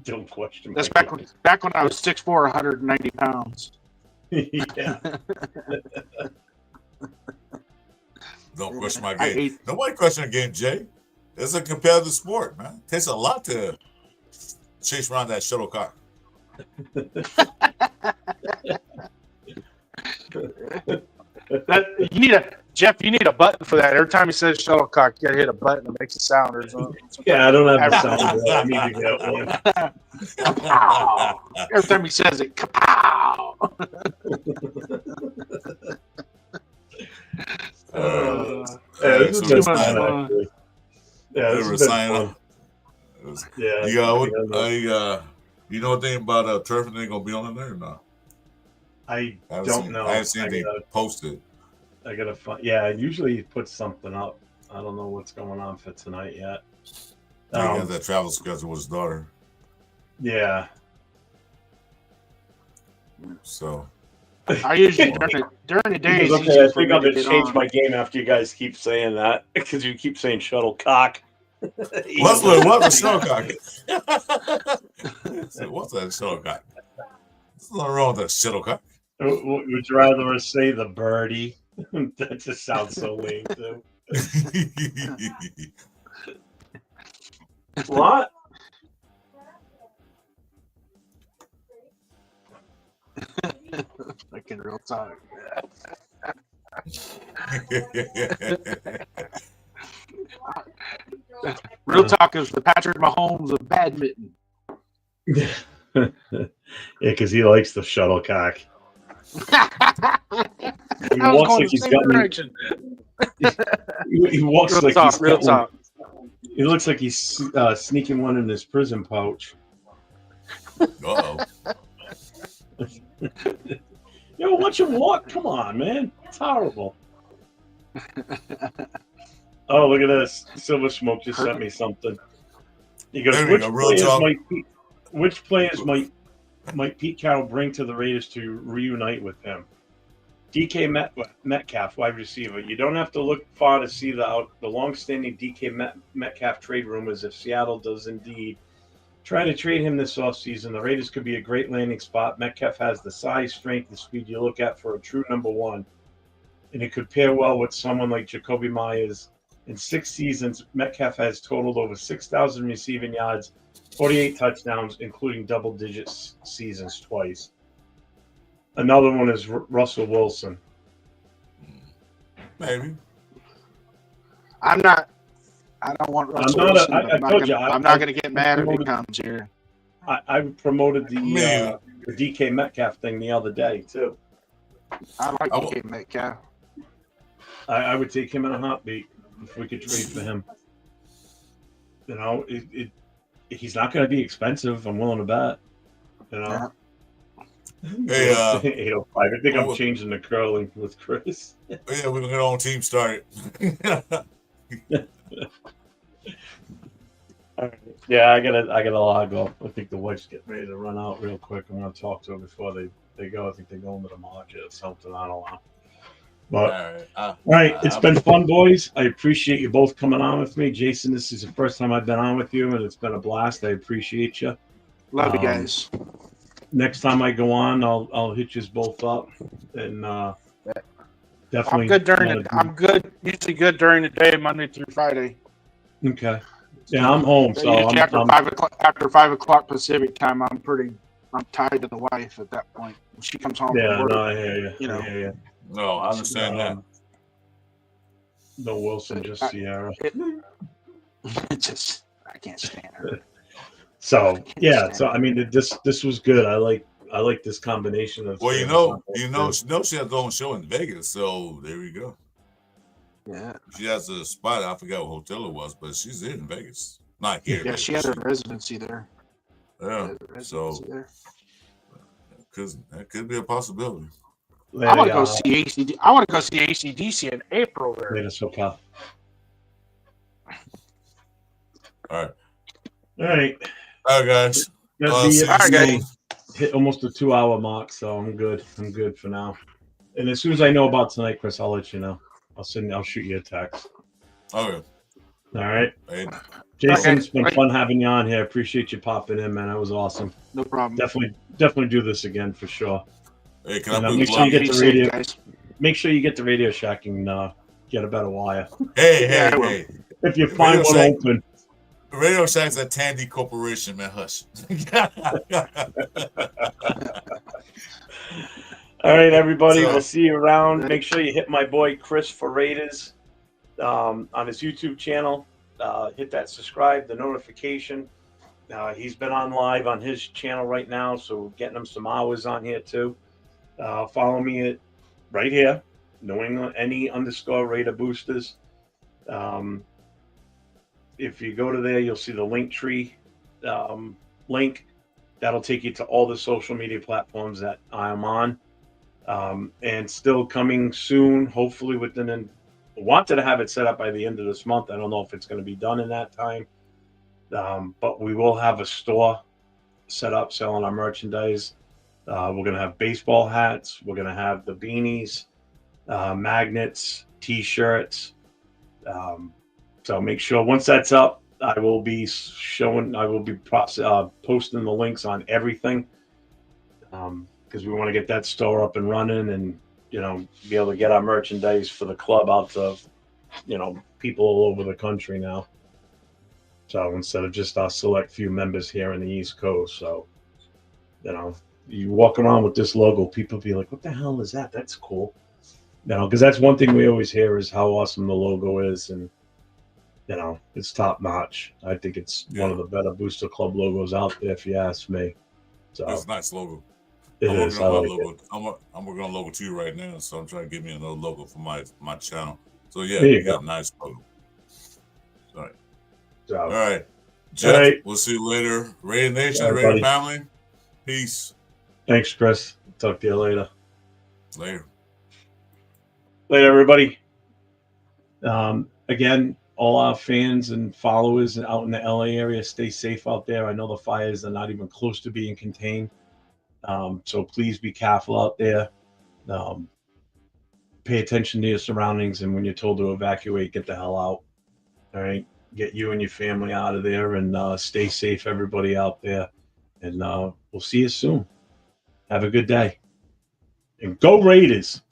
Don't question me. That's back when I was 6'4", 190 pounds. Yeah. Don't question my game. Nobody question a game, Jay. It's a competitive sport, man. It takes a lot to chase around that shuttlecock. Jeff, you need a button for that. Every time he says shuttlecock, you gotta hit a button that makes a sound or something. Yeah, I don't have a sound. I need to get one. Every time he says it, kapow! This has been fun, actually. Yeah, this has been fun. Yeah. You know anything about turf and they gonna be on there or not? I don't know. I haven't seen anything posted. I gotta find. Yeah, usually he puts something up. I don't know what's going on for tonight yet. He has that travel schedule with his daughter. Yeah. So. I usually during the days. Okay, I think I'm gonna change my game after you guys keep saying that because you keep saying shuttlecock. What's a shuttlecock? What's that shuttlecock? What's wrong with that shuttlecock? Would you rather say the birdie? That just sounds so lame too. What? Fucking real talk. Real talk is the Patrick Mahomes of badminton. Yeah, because he likes the shuttlecock. He walks like he's got. He walks real like talk, he's real talk. He looks like he's sneaking one in his prison pouch. Uh-oh. Yo, watch him walk. Come on, man. It's horrible. Oh, look at this. Silver Smoke just sent me something. He goes, which players might Pete Carroll bring to the Raiders to reunite with him? DK Metcalf, wide receiver. You don't have to look far to see the long-standing DK Metcalf trade rumors if Seattle does indeed try to trade him this offseason. The Raiders could be a great landing spot. Metcalf has the size, strength, and speed you look at for a true number one. And it could pair well with someone like Jacoby Myers. In 6 seasons, Metcalf has totaled over 6,000 receiving yards, 48 touchdowns, including double-digit seasons twice. Another one is Russell Wilson. Maybe. I don't want Russell Wilson. I'm not going to get mad if he comes here. I promoted the DK Metcalf thing the other day, too. I like DK Metcalf. I would take him in a heartbeat if we could trade for him. You know, he's not going to be expensive. I'm willing to bet. You know. Hey, 805. I think I'm changing the curling with Chris. Yeah, we're gonna get our own team started. Yeah, I gotta log off. I think the wife's getting ready to run out real quick. I'm gonna talk to her before they go. I think they're going to the market or something. I don't know. But all right, it's been fun, boys. I appreciate you both coming on with me. Jason, this is the first time I've been on with you, and it's been a blast. I appreciate you. Love you guys. Next time I go on, I'll hit you both up, and Definitely. I'm good during the. I'm good. Usually good during the day, Monday through Friday. Okay. Yeah, I'm home, so usually after 5 o'clock. After 5 o'clock Pacific time, I'm tied to the wife at that point. When she comes home from work, no, I hear you. you know. I hear you. No, I understand that. No Wilson, just Sierra. I can't stand her. So yeah, so I mean, this was good. I like this combination of. Well, she has her own show in Vegas, so there we go. Yeah, she has a spot. I forgot what hotel it was, but she's in Vegas, not here. Yeah, she had a residency there. Yeah, so because that could be a possibility. I want to go see ACD. I want to go see ACDC in April there. Later, SoCal. All right. All right, guys. All right, guys. Hit almost the 2-hour mark, so I'm good. I'm good for now. And as soon as I know about tonight, Chris, I'll let you know. I'll shoot you a text. Okay. All right. Hey. Jason, it's been fun having you on here. Appreciate you popping in, man. That was awesome. No problem. Definitely do this again for sure. Hey, can I make sure you get the radio? Guys. Make sure you get the Radio Shack and get a better wire. Hey. If you find one open. Radio Shack's a Tandy Corporation, man. Hush. All right, everybody. We'll see you around. Make sure you hit my boy Chris for Raiders on his YouTube channel. Hit that subscribe, the notification. He's been on live on his channel right now, so we're getting him some hours on here too. Follow me right here, New England _Raider Boosters. If you go to there, you'll see the link tree link. That'll take you to all the social media platforms that I am on. And still coming soon, hopefully wanted to have it set up by the end of this month. I don't know if it's going to be done in that time. But we will have a store set up selling our merchandise. We're going to have baseball hats. We're going to have the beanies, magnets, T-shirts. So make sure once that's up, I will be posting the links on everything because we want to get that store up and running and, be able to get our merchandise for the club out to, people all over the country now. So instead of just our select few members here in the East Coast. So, you walk around with this logo, people be like, what the hell is that? That's cool. Because that's one thing we always hear is how awesome the logo is. And, it's top notch. I think it's one of the better Booster Club logos out there, if you ask me. So it's a nice logo. It is. I like it. I'm working on logo too right now, so I'm trying to get me another logo for my channel. So yeah, there you go. Nice logo. All right. All right. Jeff, we'll see you later. Raider Nation, Raider family. Peace. Thanks, Chris. Talk to you later. Later, everybody. Again, all our fans and followers out in the LA area, stay safe out there. I know the fires are not even close to being contained. So please be careful out there. Pay attention to your surroundings. And when you're told to evacuate, get the hell out. All right. Get you and your family out of there and stay safe, everybody out there. And we'll see you soon. Have a good day. And go Raiders.